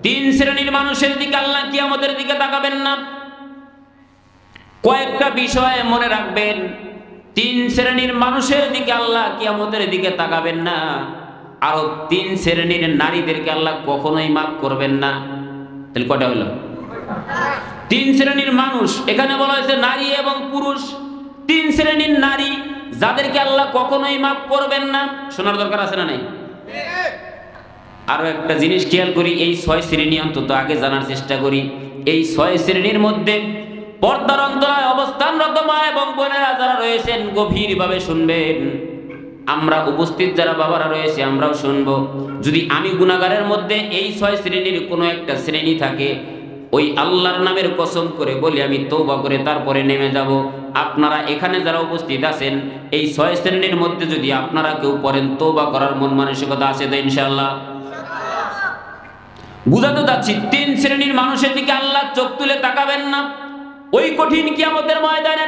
তিন শ্রেণীর মানুষের দিকে আল্লাহ কিয়ামতের দিকে তাকাবেন না। কয়েকটা বিষয় মনে রাখবেন। তিন শ্রেণীর মানুষের দিকে আল্লাহ কিয়ামতের দিকে তাকাবেন না। আরো তিন শ্রেণীর নারীদেরকে আল্লাহ কখনোই মাফ করবেন না। তাহলে কটা হলো? তিন শ্রেণীর মানুষ, এখানে বলা হয়েছে নারী এবং পুরুষ। তিন শ্রেণীর নারী যাদেরকে আল্লাহ কখনোই মাফ করবেন না। শোনার দরকার আছে না নাই? আরো একটা জিনিস খেয়াল করি, এই 6 শ্রেণী অন্তত আগে জানার চেষ্টা করি। এই 6 শ্রেণীর মধ্যে পর্দার অন্তরায় অবস্থানরত মা এবং বোনেরা যারা রয়েছেন গভীরভাবে শুনবেন। আমরা উপস্থিত যারা বাবারা রয়েছে আমরাও শুনবো। যদি আমি গুনাহগারের মধ্যে এই 6 শ্রেণীর কোনো একটা শ্রেণী থাকে, ওই আল্লাহর নামের কসম করে বলি আমি তওবা করে তারপরে নেমে যাব। আপনারা এখানে যারা উপস্থিত আছেন এই 6 শ্রেণীর মধ্যে যদি আপনারা কেউ পড়েন, তওবা করার মন মানসিকতা আছে তো ইনশাআল্লাহ? বুঝাতে যাচ্ছি, তিন শ্রেণীর মানুষের দিকে আল্লাহ চোখ তুলে তাকাবেন না ওই কঠিন কিয়ামতের ময়দানে,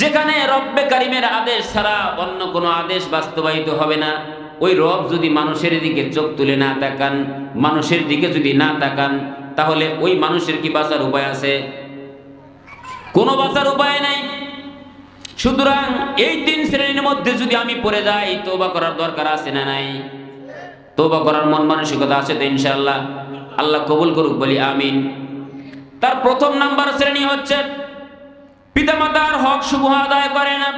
যেখানে রব্বে কারিমের আদেশ ছাড়া অন্য কোনো আদেশ বাস্তবায়িত হবে না। ওই রব যদি মানুষের দিকে চোখ তুলে না তাকান, মানুষের দিকে যদি না তাকান, তাহলে ওই মানুষের কি বাঁচার উপায় আছে? কোনো বাঁচার উপায় নাই। সুতরাং এই তিন শ্রেণীর মধ্যে যদি আমি পড়ে যাই, তওবা করার দরকার আছে না নাই? তওবা করার মন মানসিকতা আছে তো ইনশাআল্লাহ? আল্লাহ কবুল করুক, বলি আমিন। তার প্রথম নাম্বার শ্রেণী হচ্ছে পিতামাতার হক শুভ আদায় করে না।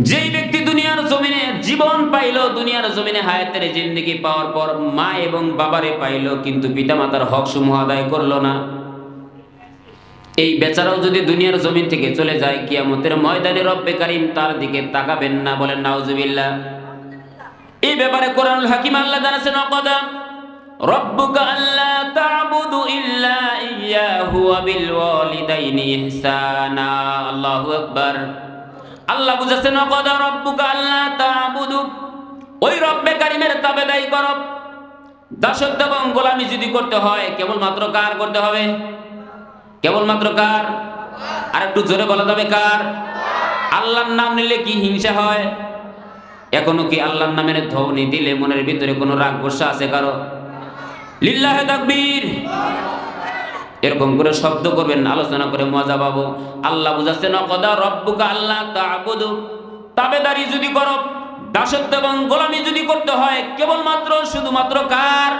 যেই ব্যক্তি দুনিয়ার জমিনে জীবন পাইল, দুনিয়ার জমিনে হায়াতের জিন্দেগি পাওয়ার পর মা এবং বাবারে পাইল, কিন্তু পিতামাতার হক সমূহ আদায় করলো না, এই বেচারাও যদি দুনিয়ার জমিন থেকে চলে যায়, কিয়ামতের ময়দানে রব্বে কারীম তার দিকে তাকাবেন না। বলেন নাউজুবিল্লাহ। এই ব্যাপারে কোরআনুল হাকিম আল্লাহ জানাচ্ছেন, ওয়াকাদা রব্বুকা আল্লা তা'বুদু ইল্লা ইয়্যাহু ওয়া বিল ওয়ালিদাইনি ইহসানা। আল্লাহু আকবার। আল্লাহ বুঝাচ্ছেন, ওয়াকাদা রব্বুকা আল্লা তা'বুদু, ওই রব্বে কারীমের তাবেদারি করো। দাসত্ব এবং গোলামি যদি করতে হয় কেবলমাত্র কার করতে হবে? কেবলমাত্র কার? আর একটু জোরে বলা যাবে কার? আল্লাহর নাম নিলে কি হিংসা হয়? এখনো কি আল্লাহর নামের ধ্বনি দিলে মনের ভিতরে কোনো রাগ গোসা আছে কারো? লিল্লাহি তাকবীর। এরকম করে শব্দ করবেন, আলোচনা করে মজা পাবো। আল্লাহ বুঝাচ্ছেন, ওয়াকাদা রব্বুকা আল্লা তা'বুদু, তাবেদারি যদি করো, দাসত্ব এবং গোলামি যদি করতে হয় কেবলমাত্র শুধুমাত্র কার?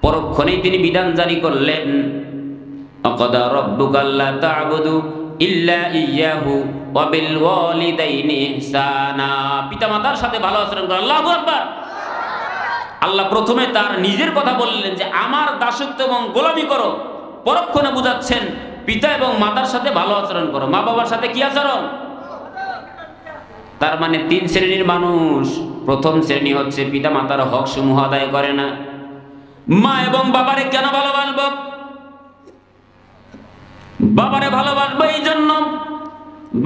পরক্ষণেই তিনি বিধান জারি করলেন, ওয়াকাদা রব্বুকা আল্লা তা'বুদু ইল্লা ইয়্যাহু ওয়া বিল ওয়ালিদাইনি ইহসানা। পিতামাতার সাথে ভালো আচরণ করো। আল্লাহু আকবার। আল্লাহ প্রথমে তার নিজের কথা বললেন যে আমার দাসত্ব এবং গোলামি করো, পরক্ষণে বুঝাচ্ছেন পিতা এবং মাতার সাথে ভালো আচরণ করো। মা বাবার সাথে কি আচরণ? তার মানে তিন শ্রেণীর মানুষ। প্রথম শ্রেণী হচ্ছে পিতা মাতার হক সমূহ আদায় করে না। মা এবং বাবারে কেন ভালোবাসবো? বাবারে ভালোবাসবো এই জন্য,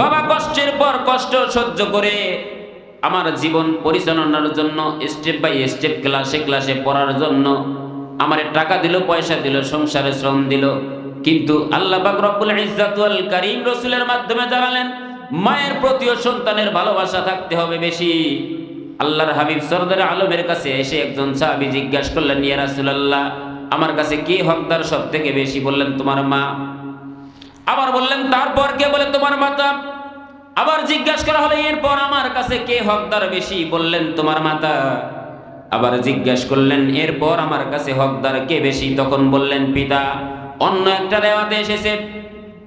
বাবা কষ্টের পর কষ্ট সহ্য করে আমার জীবন পরিচালনার জন্য স্টেপ বাই স্টেপ ক্লাসে ক্লাসে পড়ার জন্য আমারে টাকা দিল, পয়সা দিল, সংসারে শ্রম দিল। কিন্তু আল্লাহ পাক রব্বুল ইজ্জাত ওয়াল কারীম রাসূলের মাধ্যমে জানালেন, মায়ের প্রতিও সন্তানের ভালোবাসা থাকতে হবে বেশি। আল্লাহর হাবিব সরদার আলমের কাছে এসে একজন সাহাবী জিজ্ঞাসা করলেন, ইয়া রাসূলুল্লাহ, আমার কাছে কে হকদার সব থেকে বেশি? বললেন তোমার মা। আবার বললেন তারপর কে? বলে তোমার মাতা। আবার জিজ্ঞাসা করা হলো এরপর আমার কাছে কে হকদার বেশি? বললেন তোমার মাতা। আবার জিজ্ঞাসা করলেন এরপর আমার কাছে হকদার কে বেশি? তখন বললেন পিতা। অন্য একটা রিওয়ায়াতে এসেছে,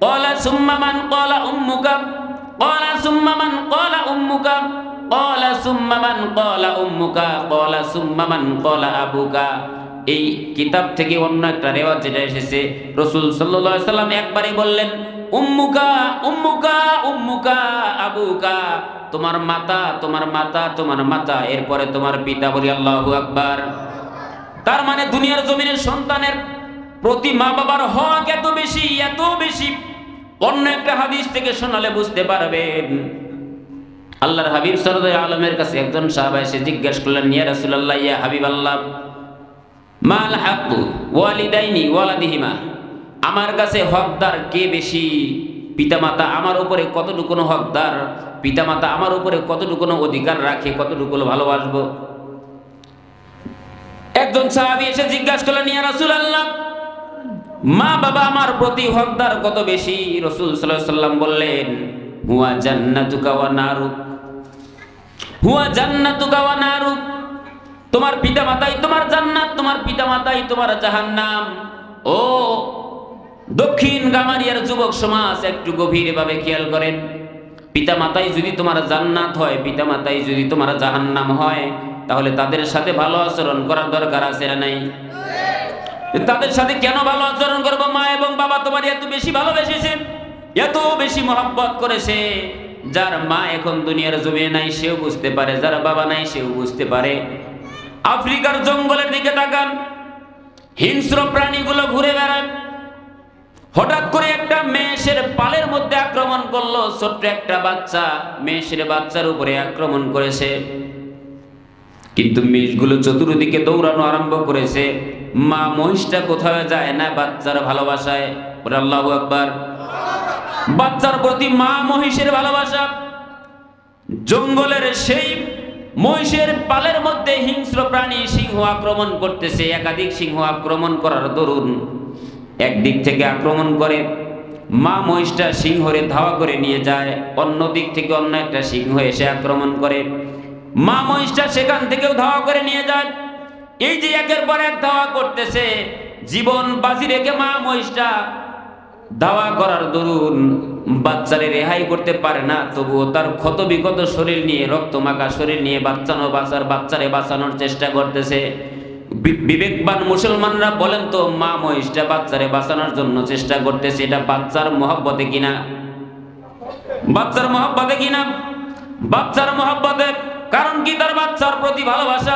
ক্বালা সুম্মা মান? ক্বালা উম্মুকা। ক্বালা সুম্মা মান? ক্বালা উম্মুকা। ক্বালা সুম্মা মান? ক্বালা উম্মুকা। ক্বালা সুম্মা মান? ক্বালা আবুকা। এই কিতাব থেকে অন্য একটা রিওয়ায়াত যেটা এসেছে, রাসূল সাল্লাল্লাহু আলাইহি সাল্লাম একবারে বললেন উম্মুকা উম্মুকা উম্মুকা আবুকা, তোমার মাতা তোমার মাতা তোমার মাতা, এরপরে তোমার পিতা। বলি আল্লাহু আকবার। তার মানে দুনিয়ার জমিনের সন্তানের প্রতি মা বাবার হক এত বেশি, এত বেশি। অন্য একটা হাদিস থেকে শোনালে বুঝতে পারবেন। আল্লাহর হাবিব সাল্লাল্লাহু আলাইহি আলমের কাছে একজন সাহাবা এসে জিজ্ঞাসা করলেন, ইয়া রাসূলুল্লাহ, ইয়া হাবিবাল্লাহ, মাল হাক্কু ওয়ালিদাইনি ওয়ালাদিহিমা, আমার কাছে হকদার কে বেশি? পিতামাতা আমার উপরে কতটুকু হকদার? পিতামাতা আমার উপরে কতটুকু অধিকার রাখে? কতটুকু ভালোবাসবো? একজন সাহাবী এসে জিজ্ঞাসা করলেন, ইয়া রাসূলুল্লাহ, মা বাবা আমার প্রতি হকদার কত বেশি? রাসূল সাল্লাল্লাহু আলাইহি ওয়াসাল্লাম বললেন, হুয়া জান্নাতুকা ওয়া নারুক, হুয়া জান্নাতুকা ওয়া নারুক, তোমার পিতামাতাই তোমার জান্নাত, তোমার পিতামাতাই তোমার জাহান্নাম। ও দক্ষিণ গামারিয়ার যুবক সমাজ, একটু গভীরভাবে খেয়াল করেন। পিতামাতাই যদি তোমার জান্নাত হয়, পিতামাতাই যদি তোমার জাহান্নাম হয়, তাহলে তাদের সাথে ভালো আচরণ করার দরকার আছে না নাই? তাদের সাথে কেন ভালো আচরণ করবো? মা এবং বাবা তোমার এত বেশি ভালোবেসেছে, এত বেশি মহব্বত করেছে। যার মা এখন দুনিয়ার জমিনে নাই সেও বুঝতে পারে, যার বাবা নাই সেও বুঝতে পারে। আফ্রিকার জঙ্গলের দিকে তাকান, হিংস্র প্রাণীগুলো ঘুরে বেড়ায়। হঠাৎ করে একটা মেষের পালের মধ্যে আক্রমণ করলো, ছোট্ট একটা বাচ্চা মেষের বাচ্চার উপরে আক্রমণ করেছে। কিন্তু মেষগুলো চতুর্দিকে দৌড়ানো আরম্ভ করেছে। মা মহিষটা কোথাও যায় না বাচ্চার ভালোবাসায়। আল্লাহু আকবার। বাচ্চার প্রতি মা মহিষের ভালোবাসা। জঙ্গলের সেই মহিষের পালের মধ্যে হিংস্র প্রাণী সিংহ আক্রমণ করতেছে। একাধিক সিংহ আক্রমণ করার দরুন একদিক থেকে আক্রমণ করে, মা মহিষটা সিংহরে ধাওয়া করে নিয়ে যায়। অন্য দিক থেকে অন্য একটা সিংহ এসে আক্রমণ করে, মা মহিষটা সেখান থেকেও ধাওয়া করে নিয়ে যায়। এই যে একের পর এক ধাওয়া করতেছে, জীবন বাজি রেখে মা মহিষটা ধাওয়া করার দরুন বাচ্চারে রেহাই করতে পারে না। তবুও তার ক্ষত বিক্ষত শরীর নিয়ে, রক্তমাখা শরীর নিয়ে বাচ্চারে বাঁচানোর চেষ্টা করতেছে। বিবেকবান মুসলমানরা বলেন তো, মা মহিষটা বাচ্চারে বাঁচানোর জন্য চেষ্টা করতেছে, এটা বাচ্চার মহব্বতে কিনা? বাচ্চার মহব্বতে কিনা? বাচ্চার মহব্বতে। কারণ কি? তার বাচ্চার প্রতি ভালোবাসা।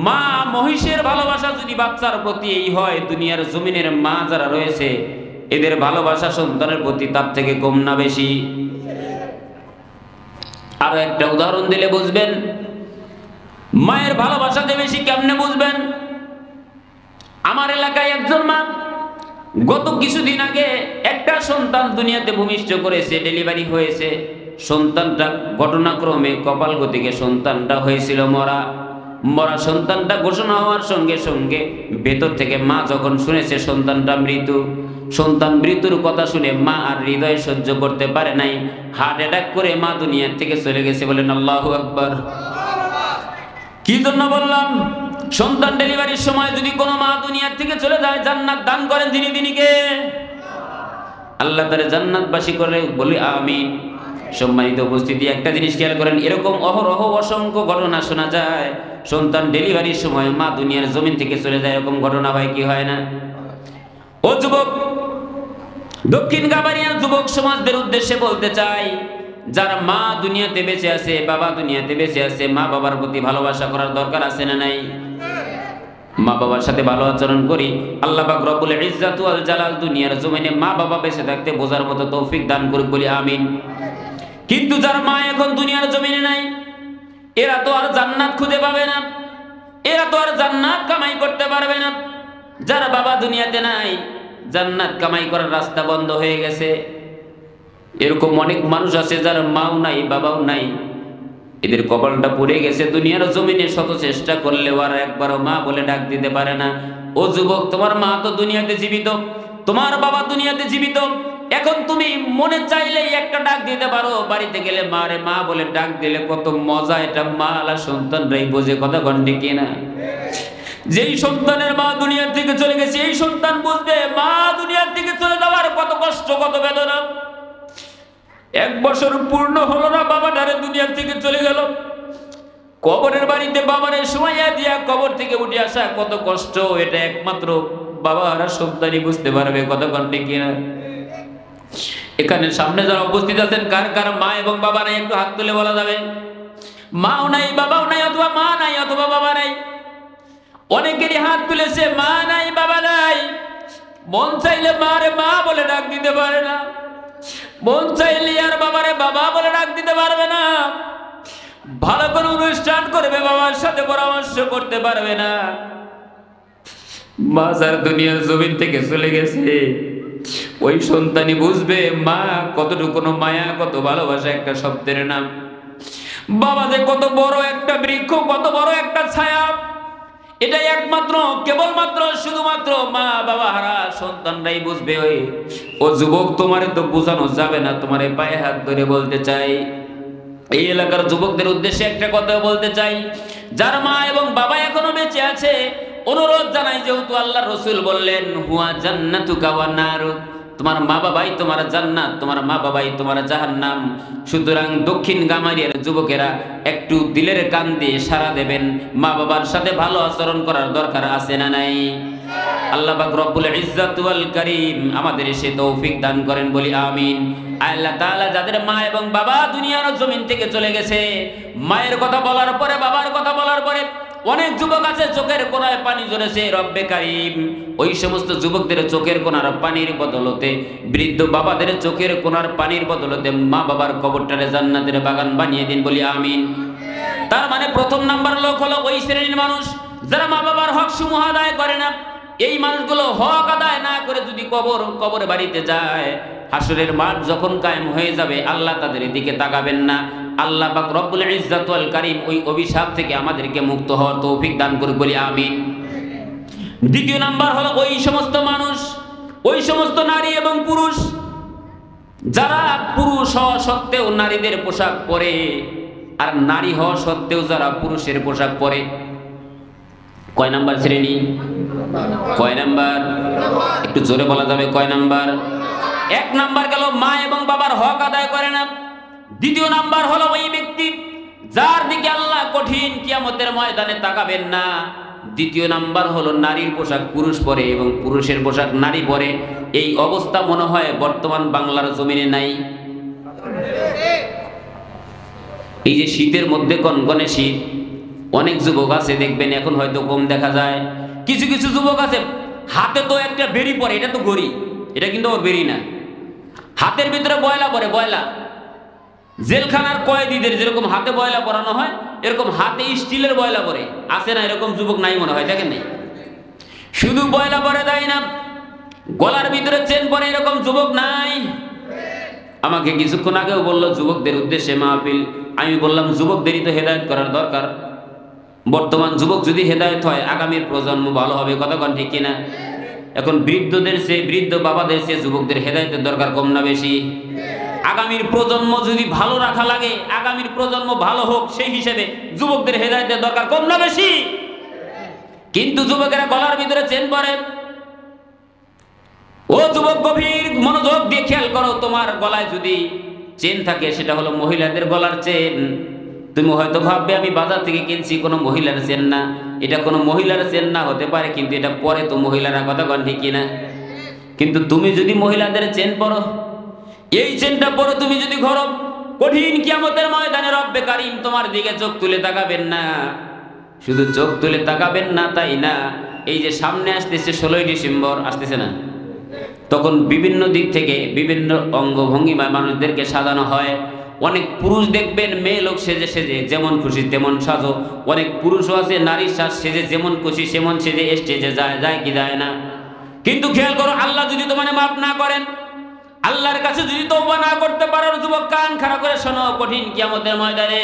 মা মহিষের ভালোবাসা যদি বাচ্চার প্রতি এই হয়, দুনিয়ার জমিনের মা যারা রয়েছে এদের ভালোবাসা সন্তানের প্রতি তার থেকে কম না বেশি? আরো একটা উদাহরণ দিলে বুঝবেন মায়ের ভালোবাসা যে বেশি। কেমনে বুঝবেন? আমার এলাকায় একজন মা গত কিছুদিন আগে একটা সন্তান দুনিয়াতে ভূমিষ্ঠ করেছে, ডেলিভারি হয়েছে। সন্তানটা ঘটনাক্রমে কপাল গতিকে সন্তানটা হয়েছিল মরা। সন্তানটা ঘোষণা হওয়ার সঙ্গে সঙ্গে ভেতর থেকে মা যখন শুনেছে সন্তানটা মৃত, সন্তান মৃত্যুর কথা শুনে মা আর হৃদয় সহ্য করতে পারে নাই, হার্ট অ্যাটাক করে মা দুনিয়ার থেকে চলে গেছে। বলেন আল্লাহু আকবার। কি জন্য বললাম? সন্তান ডেলিভারির সময় যদি কোনো মা দুনিয়ার থেকে চলে যায়, জান্নাত দান করেন যিনি, তিনি কে? আল্লাহ তাআলা জান্নাতবাসী করে, বলি আমিন। সম্মানিত উপস্থিতি, একটা জিনিস খেয়াল করেন, এরকম অহরহ অসংখ্য ঘটনা শোনা যায়। সন্তান ডেলিভারির সময় মা দুনিয়ার জমিন থেকে চলে যায়, এরকম ঘটনা হয় কি হয় না? ও যুবক, দক্ষিণ গাবারিয়ার যুবক সমাজদের উদ্দেশ্যে বলতে চাই, যারা মা দুনিয়াতে বেঁচে আছে, বাবা দুনিয়াতে বেঁচে আছে, মা বাবার প্রতি ভালোবাসা করার দরকার আছে না নাই? মা বাবার সাথে ভালো আচরণ করি, আল্লাহ পাক রব্বুল ইজ্জাত ওয়াল জালাল দুনিয়ার জমিনে মা বাবা বেঁচে থাকতে বোঝার মতো তৌফিক দান করুক, বলি আমিন। কিন্তু যার মা এখন দুনিয়ার জমিনে নাই, এরা তো আর জান্নাত খুঁজে পাবে না, এরা তো আর জান্নাত কামাই করতে পারবে না। যারা বাবা দুনিয়াতে নাই, জান্নাত কামাই করার রাস্তা বন্ধ হয়ে গেছে। এরকম অনেক মানুষ আছে যার মাও নাই বাবাও নাই, এদের কপালটা পুড়ে গেছে। দুনিয়ার জমিনে শত চেষ্টা করলেও আর একবারও মা বলে ডাক দিতে পারে না। ও যুবক, তোমার মা তো দুনিয়াতে জীবিত, তোমার বাবা দুনিয়াতে জীবিত। এখন তুমি মনে চাইলেই একটা ডাক দিতে পারো। বাড়িতে গেলে মা রে মা বলে ডাক দিলে কত মজা, এটা মা আলা সন্তানরাই বোঝে। কথা ঘন্টে কিনা? যেই সন্তানের মা দুনিয়ার থেকে চলে গেছে, এই সন্তান বুঝবে মা দুনিয়ার থেকে চলে যাওয়ার কত কষ্ট, কত বেদনা। 1 বছর পূর্ণ হলো না বাবাটারে দুনিয়ার থেকে চলে গেল। কবরের বাড়িতে বাবারে শোয়াইয়া দিয়া কবর থেকে উঠে আসা কত কষ্ট, এটা একমাত্র বাবারা সন্তানই বুঝতে পারবে। কথা ঘন্টে কিনা? এখানে সামনে যারা উপস্থিত আছেন, কার কার মা এবং বাবা নাই একটু হাত তুলে বলা যাবে। মাও নাই, বাবাও নাই, অথবা মা নাই অথবা বাবা নাই। অনেকেরই হাত তুলেছে, মা নাই বাবা নাই। মন চাইলে মা রে মা বলে ডাক দিতে পারে না, মন চাইলে আর বাবারে বাবা বলে ডাক দিতে পারবে না। ভালো করে অনুষ্ঠান করবে, বাবার সাথে পরামর্শ করতে পারবে না। মা যার দুনিয়ার জমিন থেকে চলে গেছে, ওই সন্তানই বুঝবে মা কতটুকু মায়া, কত ভালোবাসা একটা শব্দের নাম। বাবা যে কত বড় একটা বৃক্ষ, কত বড় একটা ছায়া। এটাই একমাত্র কেবলমাত্র শুধুমাত্র মা বাবা হারা সন্তানরাই বুঝবে। ও যুবক, তোমারে তো বোঝানো যাবে না, তোমারে পায়ে হাত ধরে বলতে চাই, এই এলাকার যুবকদের উদ্দেশ্যে একটা কথা বলতে চাই, যার মা এবং বাবা এখনো বেঁচে আছে, অনুরোধ জানাই, যেহেতু আল্লাহর রাসূল বললেন হুয়া জান্নাতুকা ওয়া নারুক, তোমার মা বাবাই তোমার জান্নাত, তোমার মা বাবাই তোমার জাহান্নাম। সুতরাং দক্ষিণ গামারিয়ার যুবকেরা একটু দিলের কান দিয়ে সাড়া দেবেন, মা বাবার সাথে ভালো আচরণ করার দরকার আছে না নাই? আল্লাহ পাক রব্বুল ইজ্জাত ওয়াল কারীম আমাদের সে তৌফিক দান করেন, বলি আমিন। আল্লাহ তাআলা যাদের মা এবং বাবা দুনিয়ার জমিন থেকে চলে গেছে, মায়ের কথা বলার পরে, বাবার কথা বলার পরে অনেক যুবক আছে চোখের কোণায় পানি ঝরেছে, রব্বে কারীম ওই সমস্ত যুবকদের চোখের কোণার পানির বদলতে, বৃদ্ধ বাবাদের চোখের কোণার পানির বদলতে মা বাবার কবরটারে জান্নাতের বাগান বানিয়ে দিন, বলি আমিন। তার মানে প্রথম নাম্বার লোক হলো ওই শ্রেণীর মানুষ যারা মা বাবার হক সমূহ আদায় করে না। এই মানুষগুলো হক আদায় না করে যদি কবরে বাড়িতে যায়, হাসরের মাঠ যখন কায়েম হয়ে যাবে, আল্লাহ তাদের দিকে তাকাবেন না। আল্লাহ পাক রব্বুল ইজ্জাত ওয়াল কারীম ওই অভিশাপ থেকে আমাদেরকে মুক্ত হওয়ার তৌফিক দান করুন, বলি আমিন। দ্বিতীয় নাম্বার হলো ওই সমস্ত মানুষ, ওই সমস্ত নারী এবং পুরুষ যারা পুরুষ হওয়া সত্ত্বেও নারীদের পোশাক পরে, আর নারী হওয়া সত্ত্বেও যারা পুরুষের পোশাক পরে। কয় নাম্বার শ্রেণী? কয় নাম্বার? একটু জোরে বলা যাবে কয় নাম্বার? এক নাম্বার গেল মা এবং বাবার হক আদায় করে না। দ্বিতীয় নাম্বার হলো ওই ব্যক্তি যার দিকে আল্লাহ কঠিন কিয়ামতের ময়দানে তাকাবেন না। দ্বিতীয় নাম্বার হলো নারীর পোশাক পুরুষ পরে এবং পুরুষের পোশাক নারী পরে। এই অবস্থা মনে হয় বর্তমান বাংলার জমিনে নাই। এই যে শীতের মধ্যে কনকনে শীত, অনেক যুবক আছে দেখবেন, এখন হয়তো কম দেখা যায়, কিছু কিছু যুবক আছে হাতে তো একটা বেড়ি পরে, এটা তো গড়ি, এটা কিন্তু বেড়ি না, হাতের ভিতরে বয়লা পরে, বয়লা। জেলখানার কয়েদিদের যেরকম হাতে বয়লা পরানো হয়, এরকম হাতে স্টিলের বয়লা পরে। আছে না এরকম যুবক? নাই মনে হয়, দেখেন নাই? শুধু বয়লা পরে দেয় না, গলার ভিতরে চেন পরে, এরকম যুবক নাই? আমাকে কিছুক্ষণ আগেও বললো যুবকদের উদ্দেশ্যে মাহফিল, আমি বললাম যুবকদেরই তো হেদায়েত করার দরকার। বর্তমান যুবক যদি হেদায়েত হয়, আগামীর প্রজন্ম ভালো হবে, কতক্ষণ ঠিক কিনা? এখন বৃদ্ধদের চেয়ে, বৃদ্ধ বাবাদের চেয়ে যুবকদের হেদায়েতের দরকার কম না বেশি? আগামীর প্রজন্ম যদি ভালো রাখা লাগে, আগামীর প্রজন্ম ভালো হোক, সেই হিসেবে যুবকদের হেদায়েতের দরকার কম না বেশি? কিন্তু যুবকেরা গলার ভিতরে চেন পরে। ও যুবক, গভীর মনোযোগ দিয়ে খেয়াল করো, তোমার গলায় যদি চেন থাকে, সেটা হলো মহিলাদের গলার চেন। তুমি হয়তো ভাববে আমি বাজার থেকে কিনছি, কোনো মহিলার চেন না। এটা কোনো মহিলার চেন না হতে পারে, কিন্তু এটা পরে তো মহিলারা, কথা কন ঠিক কিনা? কিন্তু তুমি যদি মহিলাদের চেন পরো, এই চেনটা পরো, তুমি যদি ঘরো, কঠিন কিয়ামতের ময়দানে রব্বে কারীম তোমার দিকে চোখ তুলে তাকাবেন না। শুধু চোখ তুলে তাকাবেন না তাই না, এই যে সামনে আসতেছে 16ই ডিসেম্বর আসতেছে না, তখন বিভিন্ন দিক থেকে বিভিন্ন অঙ্গভঙ্গিমায় মানুষদেরকে সাজানো হয়। অনেক পুরুষ দেখবেন মেয়ে লোক সেজে সেজে যেমন খুশি তেমন সাজো, অনেক পুরুষও আছে নারীর সাজ সেজে যেমন খুশি সেমন সেজে স্টেজে যায় কি যায় না? কিন্তু খেয়াল করো, আল্লাহ যদি তোমাকে মাফ না করেন, আল্লাহর কাছে যদি তওবা না করতে পারো, যুবক কান খাড়া করে শোনো, কঠিন কিয়ামতের ময়দানে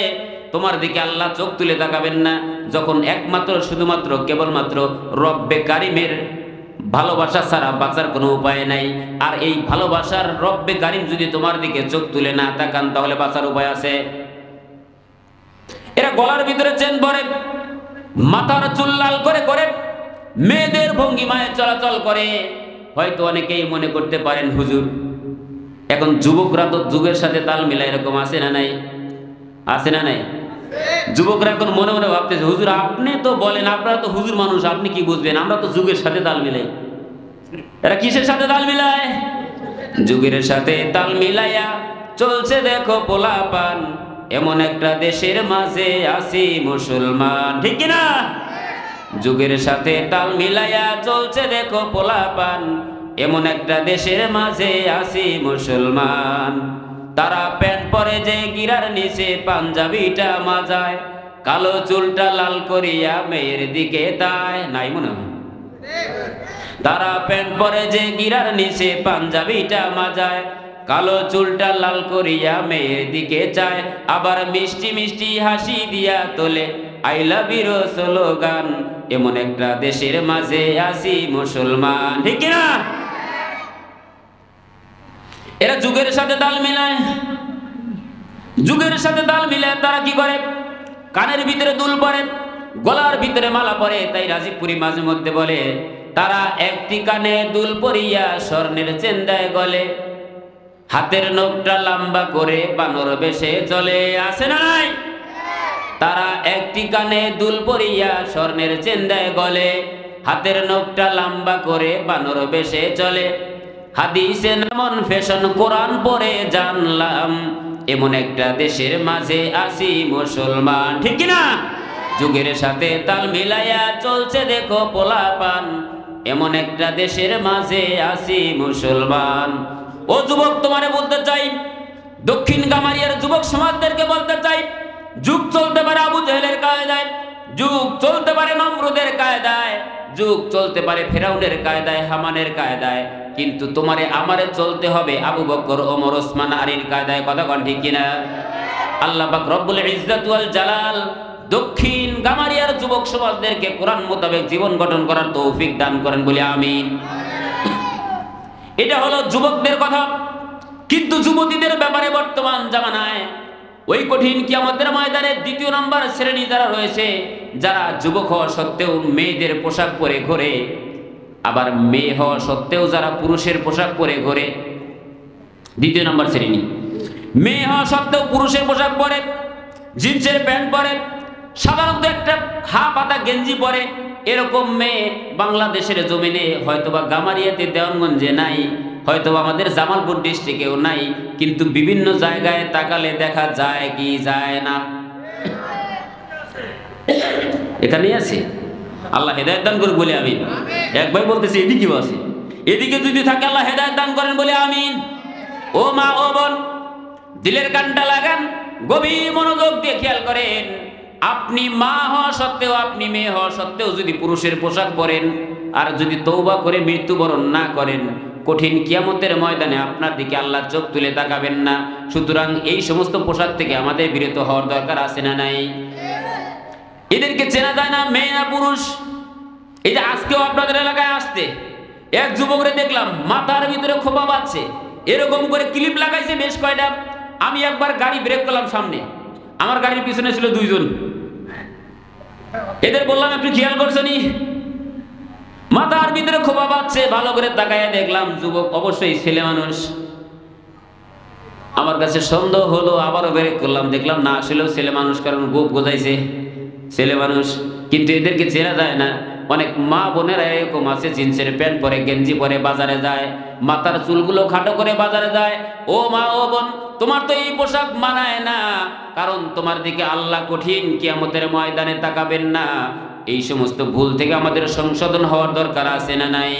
তোমার দিকে আল্লাহ চোখ তুলে তাকাবেন না, যখন একমাত্র শুধুমাত্র কেবলমাত্র রব্বে কারিমের ভালোবাসা ছাড়া বাঁচার কোনো উপায় নাই। আর এই ভালোবাসার রব্বে কারিম যদি তোমার দিকে চোখ তুলে না তাকান, তাহলে বাঁচার উপায় আছে? এরা গলার ভিতরে চেন পরে, মাথার চুল লাল করে করে মেয়েদের ভঙ্গিমায় চলাচল করে। হয়তো অনেকেই মনে করতে পারেন হুজুর এখন যুবকরা তো যুগের সাথে তাল মিলায়, এরকম আছে না নাই? আছে না নাই? যুবকরা এখন মনে মনে ভাবতেছে হুজুর আপনি তো বলেন, আপনারা তো হুজুর মানুষ, আপনি কি বুঝবেন, আমরা তো যুগের সাথে তাল মিলাই। এরা কিসের সাথে তাল মিলায়? যুগের সাথে তাল মিলাইয়া চলছে দেখো পোলাপান, এমন একটা দেশের মাঝে আছি মুসলমান, ঠিক কিনা? যুগের সাথে তাল মিলাইয়া চলছে দেখো পোলাপান, এমন একটা দেশের মাঝে আছি মুসলমান। তারা প্যান্ট পরে যে গিরার নিচে পাঞ্জাবিটা মাজায়, কালো চুলটা লাল করিয়া মেয়ের দিকে তায়, নাই মনে হয়? তারা প্যান্ট পরে যে গিরার নিচে পাঞ্জাবিটা মাজায়, কালো চুলটা লাল করিয়া মেয়ের দিকে চায়, আবার মিষ্টি মিষ্টি হাসি দিয়া তোলে আই লাভ ইউ স্লোগান, এমন একটা দেশের মাঝে আছি মুসলমান, ঠিক কিনা? এরা যুগের সাথে তাল মিলায়, যুগের সাথে তাল মিলায় তারা কি করে? কানের ভিতরে দুল পরে, গলার ভিতরে মালা পরে। তাই রাজীবপুরি মাঝে মধ্যে বলে তারা একটি কানে দুল পরিয়া স্বর্ণের চেন দেয় গলে, হাতের নখটা লম্বা করে বানর বেশে চলে, আসে না নাই? তারা একটি কানে দুল পরিয়া স্বর্ণের চেন দেয় গলে, হাতের নখটা লম্বা করে বানর বেশে চলে। হাদিসে নামন ফ্যাশন, কোরআন পড়ে জানলাম, এমন একটা দেশের মাঝে আছি মুসলমান, ঠিক কিনা? যুগের সাথে তাল মিলাইয়া চলছে দেখো পোলাপান, এমন একটা দেশের মাঝে আছি মুসলমান। ও যুবক, তোমারে বলতে চাই, দক্ষিণ গামারিয়ার যুবক সমাজদেরকে বলতে চাই, যুগ চলতে পারে আবু জেহেলের কায়দায়, যুগ চলতে পারে নমরুদের কায়দায়, যুগ চলতে পারে ফেরাউনের কায়দায়, হামানের কায়দায়, কিন্তু তোমারে আমারে চলতে হবে আবু বকর, ওমর, ওসমান, আলীর কায়দায়। কথা কোন ঠিক কিনা? আল্লাহ পাক রব্বুল ইজ্জত ওয়াল জালাল দক্ষিণ গামারিয়ার যুবক সমাজদেরকে কোরআন মোতাবেক জীবন গঠন করার তৌফিক দান করেন, বলি আমিন। এটা হলো যুবকদের কথা। কিন্তু যুবতীদের ব্যাপারে বর্তমান জামানায় ওই কঠিন কিয়ামতের ময়দানে দ্বিতীয় নম্বর শ্রেণী যারা রয়েছে, যারা যুবক হওয়া সত্ত্বেও মেয়েদের পোশাক পরে ঘোরে, আবার মেয়ে হওয়া সত্ত্বেও যারা পুরুষের পোশাক পরে ঘোরে, দ্বিতীয় নম্বর শ্রেণী। মেয়ে হওয়া সত্ত্বেও পুরুষের পোশাক পরে, জিন্সের প্যান্ট পরে, সাধারণত একটা হা পাতা গেঞ্জি পরে, এরকম মেয়ে বাংলাদেশের জমিনে হয়তোবা গামারিয়াতে, দেওয়ানগঞ্জে নাই, হয়তোবা আমাদের জামালপুর ডিস্ট্রিক্টেও নাই, কিন্তু বিভিন্ন জায়গায় তাকালে দেখা যায় কি যায় না? এখানেই আছে। আল্লাহ হেদায়েত দান করুন, বলে আমিন। এক ভাই বলতেছে এদিকে আছে, এদিকে যদি থাকে আল্লাহ হেদায়েত দান করেন, বলে আমিন। ও মা, ও বোন, দিলের কানটা লাগান, গভীর মনোযোগ দিয়ে খেয়াল করেন। আপনি মা হওয়া সত্ত্বেও, আপনি মেয়ে হওয়া সত্ত্বেও যদি পুরুষের পোশাক পরেন আর যদি তওবা করে মৃত্যুবরণ না করেন, কঠিন কিয়ামতের ময়দানে আপনার দিকে আল্লাহ চোখ তুলে তাকাবেন না। সুতরাং এই সমস্ত পোশাক থেকে আমাদের বিরত হওয়ার দরকার আছে না নাই? এদেরকে চেনা যায় না মেয়ে না পুরুষ। এই যে আজকেও আপনাদের এলাকায় আসতে এক যুবকরে দেখলাম মাথার ভিতরে খোপা বাঁধছে, এরকম করে ক্লিপ লাগাইছে বেশ কয়টা। আমি একবার গাড়ি ব্রেক করলাম সামনে, আমার গাড়ির পিছনে ছিল দুইজন। এদের বললাম একটু খেয়াল করছনি, মাথার ভিতরে খোপা বাঁধছে। ভালো করে তাকায় দেখলাম যুবক, অবশ্যই ছেলে মানুষ। আমার কাছে সন্দেহ হলো, আবারও ব্রেক করলাম, দেখলাম না আসলেও ছেলে মানুষ, কারণ গোপ গোজাইছে ছেলে মানুষ। কিন্তু এদেরকে চেনা যায় না। অনেক মা বোনেরা এরকম আছে, জিন্সের প্যান্ট পরে, গেঞ্জি পরে বাজারে যায়, মাথার চুলগুলো খাটো করে বাজারে যায়। ও মা, ও বোন, তোমার তো এই পোশাক মানায় না, কারণ তোমার দিকে আল্লাহ কঠিন কিয়ামতের ময়দানে তাকাবেন না। এই সমস্ত ভুল থেকে আমাদের সংশোধন হওয়ার দরকার আছে না নাই?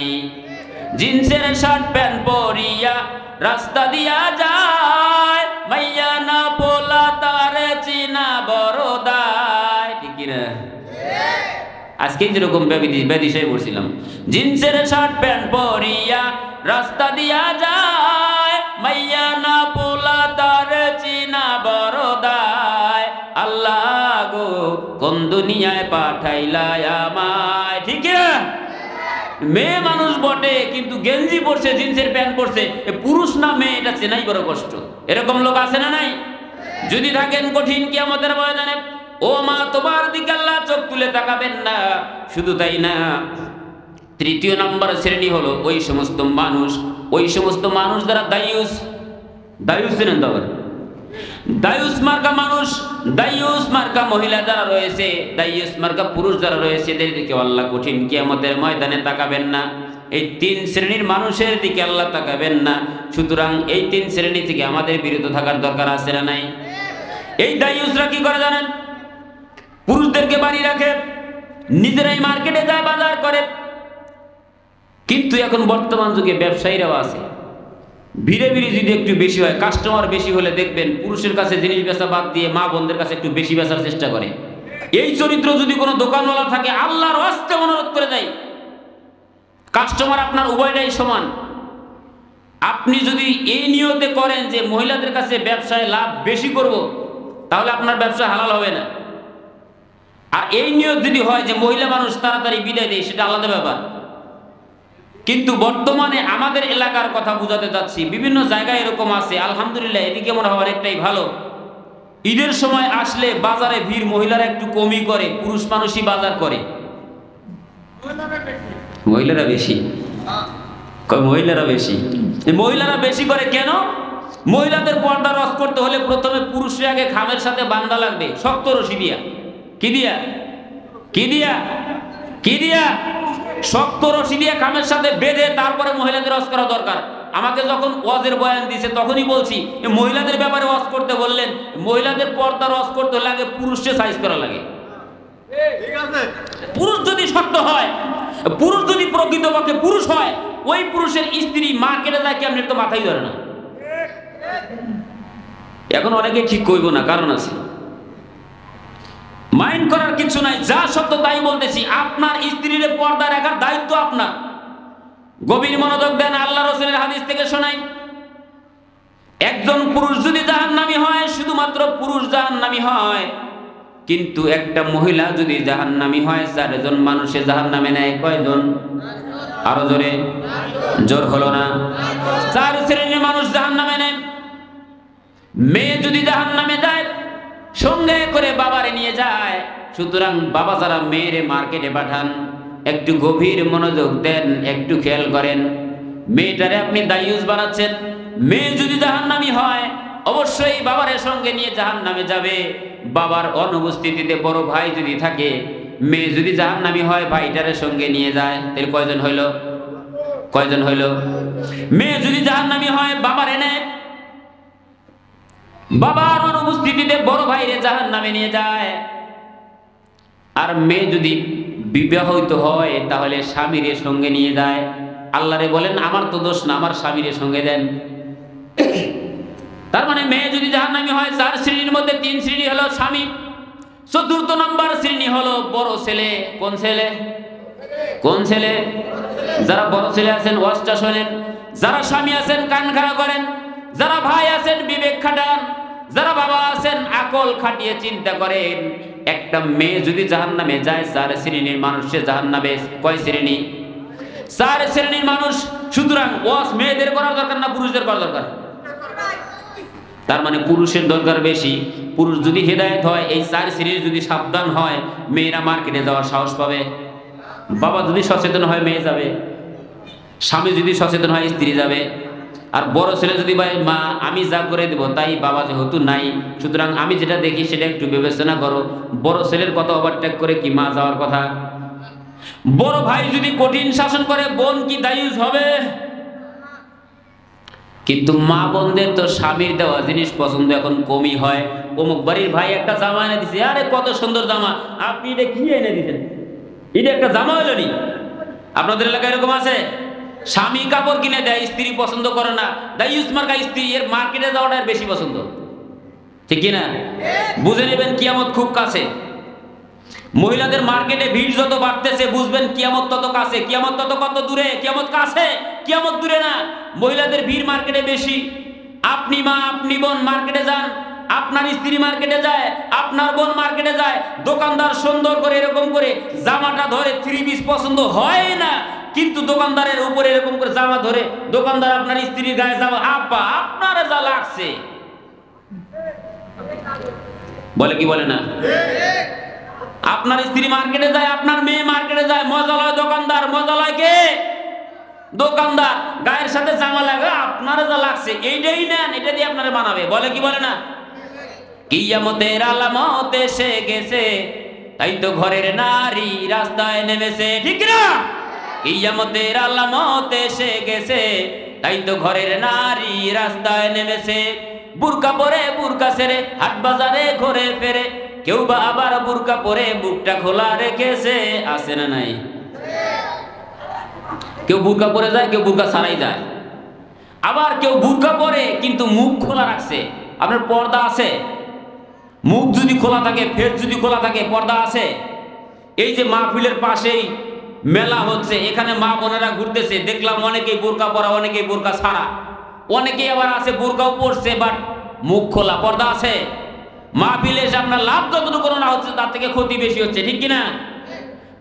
জিন্সের শার্ট প্যান্ট পরিয়া রাস্তা দিয়া যায়, মাইয়া না পোলা তারে চিনা বড় দায়, ঠিক কিনা? আজকে যেরকম ব্যাধিসায় পড়ছিলাম, জিন্সের শার্ট প্যান্ট পরিয়া রাস্তা দিয়া যায়, মাইয়া না পোলা তারে চিনা বড় দায়। আল্লাহ গো, কোন দুনিয়ায় পাঠাইলা আমায়, ঠিক না? মেয়ে মানুষ বটে, কিন্তু গেঞ্জি পরছে, জিন্সের প্যান্ট পরছে, পুরুষ না মেয়ে এটা চেনাই বড় কষ্ট। এরকম লোক আছে না নাই? যদি থাকেন কঠিন কিয়ামতের ময়দানে, ও মা, তোমার দিকে আল্লাহ চোখ তুলে তাকাবেন না। শুধু তাই না, তৃতীয় নম্বর শ্রেণী হলো ওই সমস্ত মানুষ যারা দায়ুস চেনেন তো? আবার দায়ুস মার্কা মানুষ, দায়ুস মার্কা মহিলা যারা রয়েছে, দায়ুস মার্কা পুরুষ যারা রয়েছে, এদের দিকে আল্লাহ কঠিন কিয়ামতের ময়দানে তাকাবেন না। এই তিন শ্রেণীর মানুষের দিকে আল্লাহ তাকাবেন না। সুতরাং এই তিন শ্রেণী থেকে আমাদের বিরত থাকার দরকার আছে না নাই? এই দায়ুসরা কি করে জানেন? পুরুষদেরকে বাড়ি রাখে, নিজেরাই মার্কেটে যায়, বাজার করে। কিন্তু এখন বর্তমান যুগে ব্যবসায়ীরাও আছে, ভিড়ে যদি একটু বেশি হয়, কাস্টমার বেশি হলে দেখবেন পুরুষের কাছে জিনিস বেচা বাদ দিয়ে মা বোনদের কাছে একটু বেশি বেচার চেষ্টা করে। এই চরিত্র যদি কোনো দোকানওয়ালা থাকে, আল্লাহর হস্তে অনুরোধ করে দেয়, কাস্টমার আপনার উভয়টাই সমান। আপনি যদি এই নিয়তে করেন যে মহিলাদের কাছে ব্যবসায় লাভ বেশি করব, তাহলে আপনার ব্যবসা হালাল হবে না। আর এই নিয়ত যদি হয় যে মহিলা মানুষ তাড়াতাড়ি বিদায় দেয়, সেটা আলাদা ব্যাপার। কিন্তু বর্তমানে আমাদের এলাকার কথা বুঝাতে যাচ্ছি, বিভিন্ন জায়গায় এরকম আছে। আলহামদুলিল্লাহ, এদিকে মনে হওয়ার একটাই ভালো, ঈদের সময় আসলে বাজারে ভিড় মহিলারা একটু কমই করে, পুরুষ মানুষই বাজার করে। মহিলারা বেশি, মহিলারা বেশি, মহিলারা বেশি করে কেন? মহিলাদের পর্দা রস করতে হলে প্রথমে পুরুষের আগে খামের সাথে বান্ধা লাগবে, শক্ত রশি দিয়া। কি দিয়া? কি দিয়া? কি দিয়া? শক্ত রশি দিয়ে খামের সাথে বেঁধে তারপরে মহিলাদের রস করা দরকার। আমাকে যখন ওয়াজের বয়ান দিয়েছে তখনই বলছি, মহিলাদের ব্যাপারে ওয়াজ করতে বললেন, মহিলাদের পর্দা রস করতে লাগে পুরুষকে সাইজ করা লাগে। পুরুষ যদি শক্ত হয়, পুরুষ যদি প্রকৃতপক্ষে পুরুষ হয়, ওই পুরুষের স্ত্রী মার্কেটে যায় কেমন তো মাথায় ধরে না। এখন অনেকে ঠিক কইব না, কারণ আছে, মাইন্ড করার কিছু নাই, যা সত্য তাই বলতেছি। আপনার স্ত্রীর পর্দা রাখার দায়িত্ব আপনার। গভীর মনোযোগ দেন, আল্লাহ রাসূলের হাদিস থেকে শোনাই। একজন পুরুষ যদি জাহান্নামী হয়, শুধুমাত্র পুরুষ জাহান্নামী হয়, কিন্তু একটা মহিলা যদি জাহান্নামী হয়, 4 জন মানুষে জাহান্নামে নেয়। কয়জন? আরো জোরে, জোর হলো না। 4 শ্রেণীর মানুষ জাহান্নামে নেয়। মেয়ে যদি জাহান্নামে যায়, সঙ্গে করে বাবারে নিয়ে যায়। সুতরাং বাবা যারা মেয়েরে মার্কেটে পাঠান, একটু গভীর মনোযোগ দেন, একটু খেয়াল করেন। মেয়েটারে আপনি দায়ুস বানাচ্ছেন। মেয়ে যদি জাহান্নামী হয়, অবশ্যই বাবারের সঙ্গে নিয়ে জাহান্নামে যাবে। বাবার অনুপস্থিতিতে বড় ভাই যদি থাকে, মেয়ে যদি জাহান্নামী হয়, ভাইটারের সঙ্গে নিয়ে যায়। তাহলে কয়জন হইল? কয়জন হইল? মেয়ে যদি জাহান্নামী হয়, বাবারে নেয়, বাবার অনুপস্থিতিতে বড় ভাইরে জাহান্নামে নিয়ে যায়। আর মেয়ে যদি বিবাহিত হয়, তাহলে স্বামীর সঙ্গে নিয়ে যায়। আল্লাহরে বলেন, আমার তো দোষ না, আমার স্বামীর সঙ্গে দেন। তার মানে মেয়ে যদি জাহান্নামী হয়, 4 শ্রেণীর মধ্যে 3 শ্রেণী হলো স্বামী। 4র্থ নম্বর শ্রেণী হলো বড় ছেলে। কোন ছেলে? কোন ছেলে? যারা বড় ছেলে আছেন ওয়াজটা শোনেন, যারা স্বামী আছেন কান খাড়া করেন, যারা ভাই আছেন বিবেক খাটান, যারা বাবা আছেন আকল খাটিয়ে চিন্তা করেন। একটা মেয়ে যদি জাহান্নামে যায়, 4 শ্রেণীর মানুষে জাহান্নামে। কয় শ্রেণী? 4 শ্রেণীর মানুষ। সুতরাং ওয়াজ মেয়েদের করার দরকার না পুরুষদের করার দরকার? তার মানে পুরুষের দরকার বেশি। পুরুষ যদি হেদায়েত হয়, এই 4 শ্রেণীর যদি সাবধান হয়, মেয়েরা মার্কেটে যাওয়ার সাহস পাবে। বাবা যদি সচেতন হয়, মেয়ে যাবে। স্বামী যদি সচেতন হয়, স্ত্রী যাবে। আর বড় ছেলে যদি ভাই, মা আমি যা করে দেব তাই, বাবা যেহেতু নাই, সুতরাং আমি যেটা দেখি সেটা একটু বিবেচনা করো। বড় ছেলের কথা ওভারটেক করে কি মা যাওয়ার কথা? বড় ভাই যদি কঠিন শাসন করে, বোন কি দায়ুস হবে? কিন্তু মা বোনদের তো স্বামীর দেওয়া জিনিস পছন্দ এখন কমই হয়। অমুক বাড়ির ভাই একটা জামা এনে দিছে, আরে কত সুন্দর জামা, আপনি এটা কি এনে দিতেন? এটা একটা জামা হলো নি? আপনাদের এলাকায় এরকম আছে? স্বামী কাপড় কিনে দেয়, স্ত্রী পছন্দ করে না, দায়ুস মার্কা স্ত্রী, এর মার্কেটে যাওয়াটা বেশি পছন্দ। ঠিক কিনা? বুঝে নেবেন কিয়ামত খুব কাছে। মহিলাদের মার্কেটে ভিড় যত বাড়তেছে, বুঝবেন কিয়ামত তত কাছে। কিয়ামত তত কত দূরে? কিয়ামত কাছে, কিয়ামত দূরে না। মহিলাদের ভিড় মার্কেটে বেশি। আপনি মা, আপনি বোন মার্কেটে যান, আপনার স্ত্রী মার্কেটে যায়, আপনার বোন মার্কেটে যায়, দোকানদার সুন্দর করে এরকম করে জামাটা ধরে 3 পিস পছন্দ হয় না, কিন্তু দোকানদারের উপরে এরকম করে জামা ধরে, দোকানদার আপনার স্ত্রীর গায়ে জামা, আব্বা আপনার যা লাগছে বলে কি বলে না? আপনার স্ত্রী মার্কেটে যায়, আপনার মেয়ে মার্কেটে যায়, মজা লয় দোকানদার, মজা লয় কে? দোকানদার। গায়ের সাথে জামা লাগে, আপনারা যা লাগছে এইটাই নেন, এটা দিয়ে আপনারা বানাবে, বলে কি বলে না? কিয়ামতের আলামত এসে গেছে, তাই তো ঘরের নারী রাস্তায় নেমেছে। ঠিক না? কিয়ামতের আলামত এসে গেছে, তাই তো ঘরের নারী রাস্তায় নেমেছে। বুরকা পরে বুরকা ছেড়ে হাট বাজারে ঘুরে ফেরে, কেউ বা আবার বুরকা পরে বুকটা খোলা রেখেছে। আছে না নাই? কেউ বুরকা পরে যায়, কেউ বুরকা ছাড়াই যায়। আবার কেউ বুরকা পরে কিন্তু মুখ খোলা রাখছে। আপনার পর্দা আছে? মুখ যদি খোলা থাকে, ফেস যদি খোলা থাকে, পর্দা আছে? এই যে মাহফিলের পাশেই মেলা হচ্ছে, এখানে মা বোনেরা ঘুরতেছে, দেখলাম অনেকেই বোরকা পরা, অনেকেই বোরকা ছাড়া, অনেকেই আবার আছে বোরকাও পরছে বাট মুখ খোলা। পর্দা আছে? মাহফিলে এসে আপনার লাভ যতটুকু না হচ্ছে তার থেকে ক্ষতি বেশি হচ্ছে, ঠিক কিনা?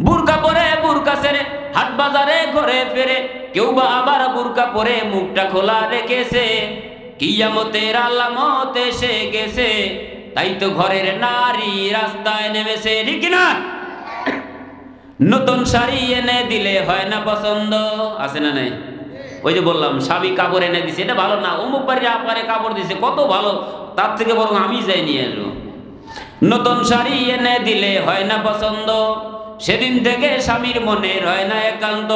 বুরকা পরে বুরকা ছেড়ে হাট বাজারে ঘরে ফেরে, কেউ বা আবার বুরকা পরে মুখটা খোলা রেখেছে, কিয়ামতের আলামত এসে গেছে, তাই তো ঘরের নারী রাস্তায় নেমেছে, ঠিক কিনা? নতুন শাড়ি এনে দিলে হয় না পছন্দ, আছে না নাই? ওই যে বললাম স্বামী কাপড় এনে দিছে, এটা ভালো না, অমুক বাড়ির আপারে কাপড় দিছে কত ভালো, তার থেকে বরং আমি যাই নিয়ে আসবো। নতুন শাড়ি এনে দিলে হয় না পছন্দ, সেদিন থেকে স্বামীর মনে রয় না একান্ত,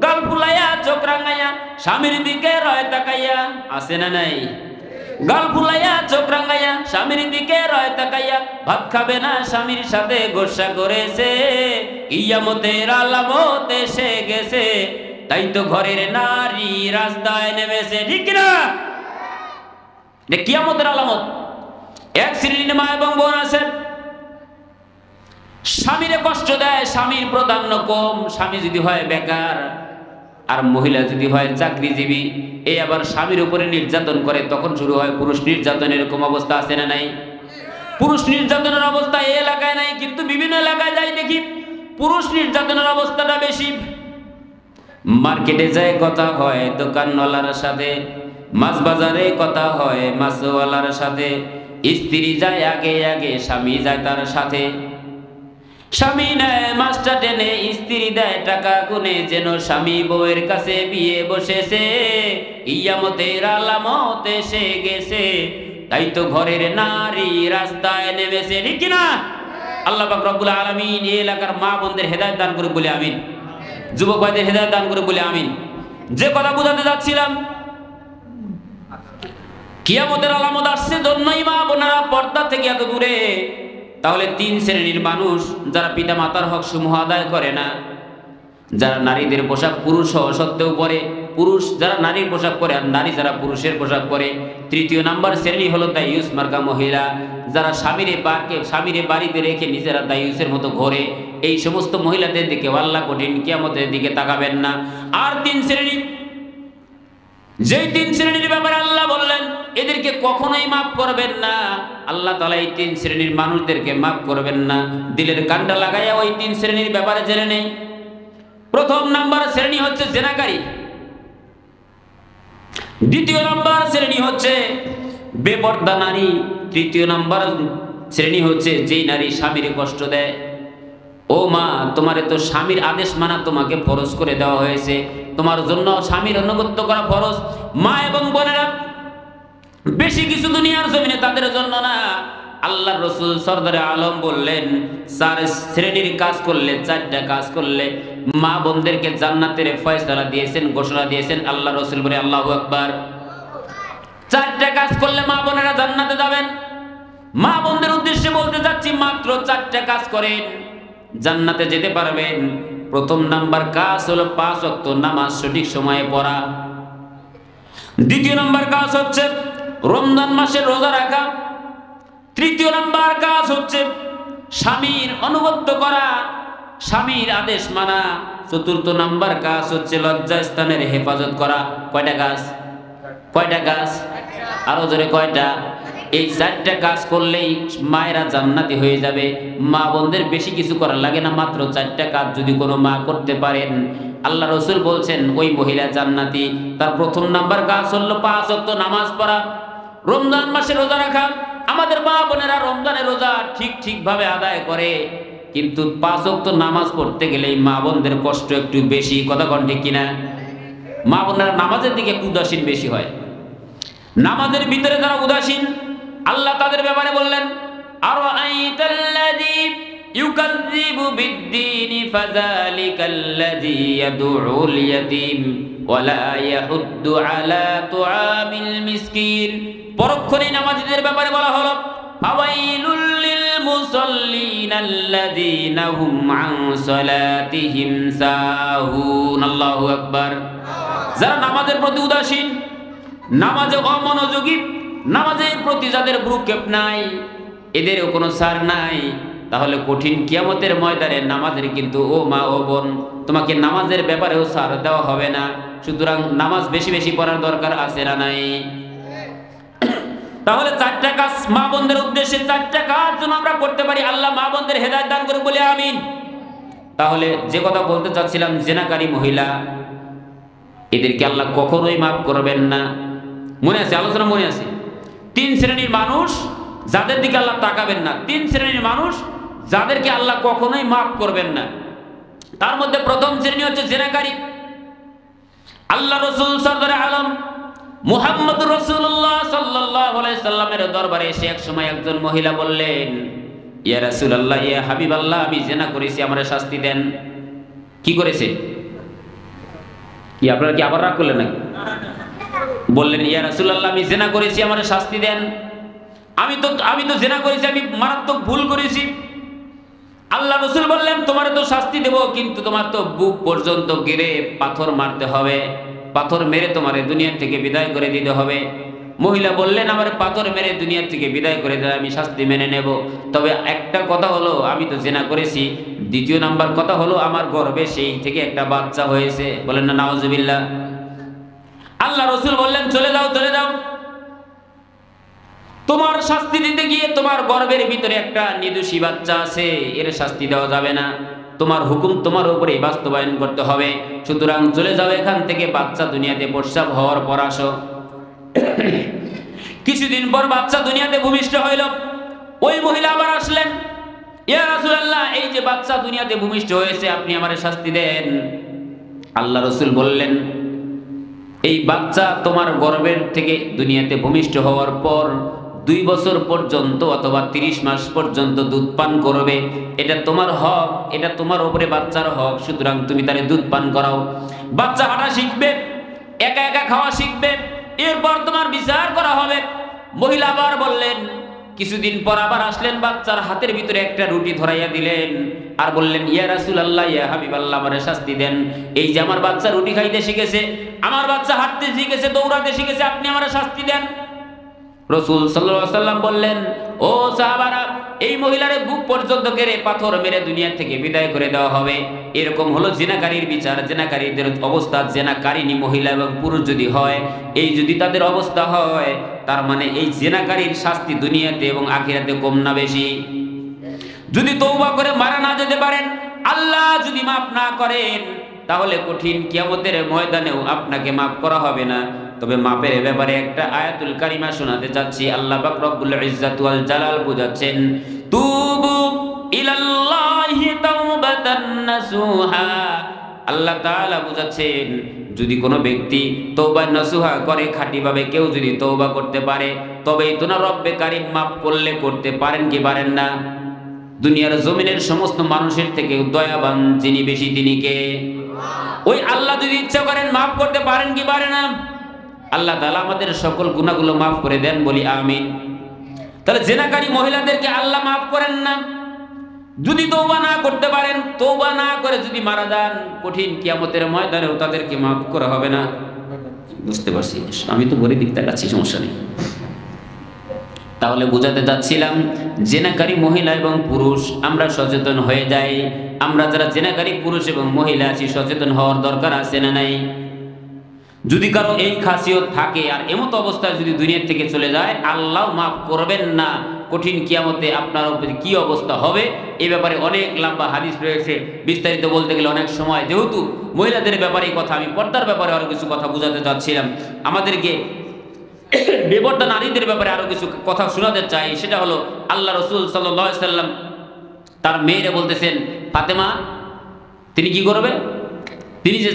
গাল ফুলাইয়া চোখ রাঙাইয়া স্বামীর দিকে রয় তাকাইয়া, আছে না নাই? গাল ফুলাইয়া চোখ রাঙাইয়া স্বামীর দিকে রয় তাকাইয়া, ভাত খাবে না স্বামীর সাথে গোসা করেছে, কিয়ামতের আলামত এসে গেছে, তাই তো ঘরের নারী রাস্তায় নেমেছে, ঠিক কিনা? কিয়ামতের আলামত। এক শ্রেণীর মা এবং বোন আছে স্বামীরে কষ্ট দেয়, স্বামীর প্রাধান্য কম, স্বামী যদি হয় বেকার আর মহিলা যদি হয় চাকরিজীবী, এই আবার স্বামীর উপরে নির্যাতন করে, তখন শুরু হয় পুরুষ নির্যাতন। এরকম অবস্থা আছে না নাই? পুরুষ নির্যাতনের অবস্থা এই এলাকায় নাই, কিন্তু বিভিন্ন এলাকায় যাই দেখি পুরুষ নির্যাতনের অবস্থাটা বেশি। মার্কেটে যায় কথা হয় দোকানওয়ালার সাথে, মাছ বাজারে কথা হয় মাছওয়ালার সাথে, স্ত্রী যায় আগে আগে স্বামী যায় তার সাথে, স্বামী নেয় মাছটা টেনে স্ত্রী দেয় টাকা গুনে, যেন স্বামী বউয়ের কাছে বিয়ে বসেছে, কিয়ামতের আলামত এসে গেছে, তাই তো ঘরের নারী রাস্তায় নেমেছে, ঠিক কিনা? আল্লাহ পাক রব্বুল আলামিন এই এলাকার মা বোনদের হেদায়েত দান করুক বলে আমিন, যুবক ভাইদের হেদায়েত দান করুক বলে আমিন। যে কথা বোঝাতে যাচ্ছিলাম, কিয়ামতের আলামত আসছে জন্যই মা বোনেরা পর্দা থেকে এত দূরে। তাহলে তিন শ্রেণীর মানুষ, যারা পিতা মাতার হক সমূহ আদায় করে না, যারা নারীদের পোশাক পুরুষ হওয়া সত্ত্বেও পরে, পুরুষ যারা নারীর পোশাক পরে আর নারী যারা পুরুষের পোশাক পরে। তৃতীয় নাম্বার শ্রেণী হলো দায়ুস মার্কা মহিলা, যারা স্বামীরে বাড়িতে রেখে নিজেরা দায়ুসের মতো ঘোরে। এই সমস্ত মহিলাদের দিকে আল্লাহ কঠিন কিয়ামতের দিকে তাকাবেন না। আর তিন শ্রেণী, যেই তিন শ্রেণীর ব্যাপারে আল্লাহ বললেন এদেরকে কখনোই মাফ করবেন না, আল্লাহ তাআলা এই তিন শ্রেণীর মানুষদেরকে মাফ করবেন না। দিলের কানটা লাগাইয়া ওই তিন শ্রেণীর ব্যাপারে জেনে নেই। প্রথম নাম্বার শ্রেণী হচ্ছে জেনাকারী, দ্বিতীয় নাম্বার শ্রেণী হচ্ছে বেপর্দা নারী, তৃতীয় নাম্বার শ্রেণী হচ্ছে যেই নারী স্বামীর কষ্ট দেয়। ও মা, তোমারে তো স্বামীর আদেশ মানা তোমাকে ফরজ করে দেওয়া হয়েছে, তোমার জন্য স্বামীর অনুগত্য করা ফরজ। মা এবং বোনেরা, বেশি কিছু দুনিয়ার জমিনে তাদের জন্য না। আল্লাহর রাসূল সরদারে আলম বললেন, চার শ্রেণীর কাজ করলে, চারটা কাজ করলে মা বোনদেরকে জান্নাতের ফয়সালা দিয়েছেন, ঘোষণা দিয়েছেন। আল্লাহর রাসূল বলে আল্লাহু আকবার। চারটা কাজ করলে মা বোনেরা জান্নাতে যাবেন। মা বোনদের উদ্দেশ্যে বলতে যাচ্ছি, মাত্র চারটা কাজ করেন জান্নাতে যেতে পারবেন। প্রথম নাম্বার কাজ হলো 5 ওয়াক্ত নামাজ সঠিক সময়ে পড়া। দ্বিতীয় নাম্বার কাজ হচ্ছে রমজান মাসে রোজা রাখা। তৃতীয় নাম্বার কাজ হচ্ছে স্বামীর আনুগত্য করা, স্বামীর আদেশ মানা। চতুর্থ নাম্বার কাজ হচ্ছে লজ্জাস্থানের হেফাজত করা। কয়টা কাজ? কয়টা কাজ? আরো জোরে কয়টা? এই চারটা কাজ করলেই মায়েরা জান্নাতি হয়ে যাবে। মা বোনদের বেশি কিছু করার লাগে না, মাত্র চারটা কাজ যদি কোনো মা করতে পারেন, আল্লাহ রাসূল বলছেন ওই মহিলা জান্নাতি। তার প্রথম নাম্বার কাজ হলো 5 ওয়াক্ত নামাজ পড়া, রমজান মাসে রোজা রাখা। আমাদের মা বোনেরা রমজানের রোজা ঠিকভাবে আদায় করে, কিন্তু 5 ওয়াক্ত নামাজ পড়তে গেলেই মা বোনদের কষ্ট একটু বেশি। কথা কোন ঠিক কিনা? মা বোনেরা নামাজের দিকে একটু উদাসীন বেশি হয়। নামাজের ভিতরে যারা উদাসীন, আল্লাহ তাদের ব্যাপারে বললেন, আরাআইতাল্লাযী ইউকাযযিবু বিদ্দীনি ফাযালিকাল্লাযী ইয়াদউল ইয়াতীম ওয়া লা ইয়াহুদ্দু আলা তুআমিল মিসকিন। পরক্ষণে নামাজীদের ব্যাপারে বলা হলো, ফাওয়াইলুল লিল মুসাল্লিন আল্লাযীনা হুম আন সালাতিহিম সাহুন। আল্লাহু আকবার। যারা নামাজের প্রতি উদাসীন, নামাজে অমনোযোগী, নামাজের প্রতি যাদের ভ্রুক্ষেপ নাই, এদেরও কোনো ছাড় নাই। তাহলে কঠিন কিয়ামতের ময়দানে নামাজের কিন্তু, ও মা ও বোন, তোমাকে নামাজের ব্যাপারেও ছাড় দেওয়া হবে না। সুতরাং নামাজ বেশি বেশি পড়ার দরকার আছে না নাই? তাহলে চারটা কাজ মা বোনদের উদ্দেশ্যে, চারটা কাজ যেন আমরা করতে পারি। আল্লাহ মা বোনদের হেদায়েত দান করে বলে আমিন। তাহলে যে কথা বলতে চাচ্ছিলাম, জেনাকারী মহিলা এদেরকে আল্লাহ কখনোই মাফ করবেন না। মনে আছে, আলোচনা মনে আছে? তিন শ্রেণীর মানুষ যাদের দিকে আল্লাহ তাকাবেন না, তিন শ্রেণীর মানুষ যাদেরকে আল্লাহ কখনোই মাফ করবেন না। তার মধ্যে প্রথম শ্রেণী হচ্ছে জেনাকারী। আল্লাহ রাসূল সরদারে আলম মুহাম্মদ রাসূলুল্লাহ সাল্লাল্লাহু আলাইহি সাল্লামের দরবারে এসে এক সময় একজন মহিলা বললেন, ইয়া রাসূলুল্লাহ, ইয়া হাবিবাল্লাহ, আমি জিনা করেছি, আমারে শাস্তি দেন। কি করেছে? কি আপনারা কি আবার রাগ করলেন নাকি? বললেন, ইয়া রাসূলুল্লাহ, আমি জিনা করেছি, আমারে শাস্তি দেন। আমি তো জিনা করেছি, আমি মারাত্মক ভুল করেছি। আল্লাহ রাসূল বললেন, তোমারে তো শাস্তি দেব, কিন্তু তোমার তো বুক পর্যন্ত গিরে পাথর মারতে হবে, পাথর মেরে তোমারে দুনিয়া থেকে বিদায় করে দিতে হবে। মহিলা বললেন, আমারে পাথর মেরে দুনিয়া থেকে বিদায় করে দিলে আমি শাস্তি মেনে নেব, তবে একটা কথা হলো আমি তো জিনা করেছি। দ্বিতীয় নাম্বার কথা হলো আমার গর্ভে সেই থেকে একটা বাচ্চা হয়েছে। বলেন না নাউজুবিল্লাহ। আল্লাহ রাসূল বললেন, চলে যাও, চলে যাও। তোমার শাস্তি দিতে গিয়ে তোমার গর্ভের ভিতরে একটা নিদোষী বাচ্চা আছে, এর শাস্তি দেওয়া যাবে না। তোমার হুকুম তোমার উপরে বাস্তবায়ন করতে হবে। সুতরাং চলে যাও এখান থেকে, বাচ্চা দুনিয়াতে প্রসব হওয়ার পর আসো। কিছুদিন পর বাচ্চা দুনিয়াতে ভূমিষ্ঠ হইল। ওই মহিলা আবার আসলেন, ইয়া রাসূলুল্লাহ, এই যে বাচ্চা দুনিয়াতে ভূমিষ্ঠ হয়েছে, আপনি আমারে শাস্তি দেন। আল্লাহ রাসূল বললেন, এই বাচ্চা তোমার গর্ভের থেকে দুনিয়াতে ভূমিষ্ঠ হওয়ার পর 2 বছর পর্যন্ত অথবা 30 মাস পর্যন্ত দুধ পান করবে। এটা তোমার হক, এটা তোমার উপরে বাচ্চার হক। সুতরাং তুমি তারে দুধ পান করাও। বাচ্চা হাঁটা শিখবে, একা একা খাওয়া শিখবে, এরপর তোমার বিচার করা হবে। মহিলা আবার বললেন, কিছুদিন পর আবার আসলেন, বাচ্চার হাতের ভিতরে একটা রুটি ধরাইয়া দিলেন আর বললেন, ইয়া রাসূলুল্লাহ, ইয়া হাবিবাল্লাহ, আমারে শাস্তি দেন। এই যে আমার বাচ্চা রুটি খাইতে শিখেছে, আমার বাচ্চা হাঁটতে শিখেছে, দৌড়াতে শিখেছে, আপনি আমারে শাস্তি দেন। রাসূল সাল্লাল্লাহু আলাইহি ওয়াসাল্লাম বললেন, ও সাহাবারা, এই মহিলারে বুক পর্যন্ত গেড়ে পাথর মেরে দুনিয়া থেকে বিদায় করে দেওয়া হবে। এরকম হলো জিনাকারীর বিচার। জিনাকারীদের অবস্থা, জিনাকারিনী মহিলা এবং পুরুষ যদি হয়, এই যদি তাদের অবস্থা হয়, তার মানে এই জিনাকারীর শাস্তি দুনিয়াতে এবং আখিরাতে কম না বেশি? যদি তওবা করে মারা না যেতে পারেন, আল্লাহ যদি মাফ না করেন, তাহলে কঠিন কিয়ামতের ময়দানেও আপনাকে মাফ করা হবে না। তবে মাপের ব্যাপারে একটা আয়াতুল কারিমা শোনাতে চাচ্ছি। আল্লাহ পাক রব্বুল ইজ্জাত ওয়াল জালাল বুঝাচ্ছেন, তুবু ইলাল্লাহি তাওবাতান নাসুহা। আল্লাহ তাআলা বুঝাচ্ছেন, যদি কোনো ব্যক্তি তওবা নাসুহা করে, খাঁটিভাবে কেউ যদি তওবা করতে পারে, তবেই তো না রব্বে কারীম মাফ করলে করতে পারেন কি পারেন না? দুনিয়ার জমিনের সমস্ত মানুষের থেকে দয়াবান যিনি বেশি, তিনি কে? ওই আল্লাহ যদি ইচ্ছা করেন মাফ করতে পারেন কি পারেন না? আল্লাহ তাআলা আমাদের সকল গুনাহগুলো মাফ করে দেন, বলি আমিন। তাহলে জিনাকারী মহিলাদেরকে আল্লাহ মাফ করেন না। যদি তওবা না করতে পারেন, তওবা না করে যদি মারা যান, কঠিন কিয়ামতের ময়দানেও তাদেরকে মাফ করা হবে না। বুঝতে পারছি, আমি তো ঘড়ি দিক তাকাচ্ছি, সমস্যা নেই। তাহলে বোঝাতে যাচ্ছিলাম, জিনাকারী মহিলা এবং পুরুষ আমরা সচেতন হয়ে যাই। আমরা যারা জিনাকারী পুরুষ এবং মহিলা আছি, সচেতন হওয়ার দরকার আছে না নাই? যদি কারো এই খাসিয়ত থাকে আর এমতো অবস্থায় যদি দুনিয়া থেকে চলে যায়, আল্লাহ মাফ করবেন না। কঠিন কিয়ামতে আপনার উপরে কি অবস্থা হবে, এই ব্যাপারে অনেক লম্বা হাদিস রয়েছে, বিস্তারিত বলতে গেলে অনেক সময়। যেহেতু মহিলাদের ব্যাপারে কথা, আমি পর্দার ব্যাপারে আরো কিছু কথা বোঝাতে চাচ্ছিলাম। আমাদেরকে বেপর্দা নারীদের ব্যাপারে আরো কিছু কথা শোনাতে চাই। সেটা হলো, আল্লাহ রাসূল সাল্লাল্লাহু আলাইহি সাল্লাম তার মেয়েরে বলতেছেন, ফাতেমা তিনি কি করবে? তিনি যে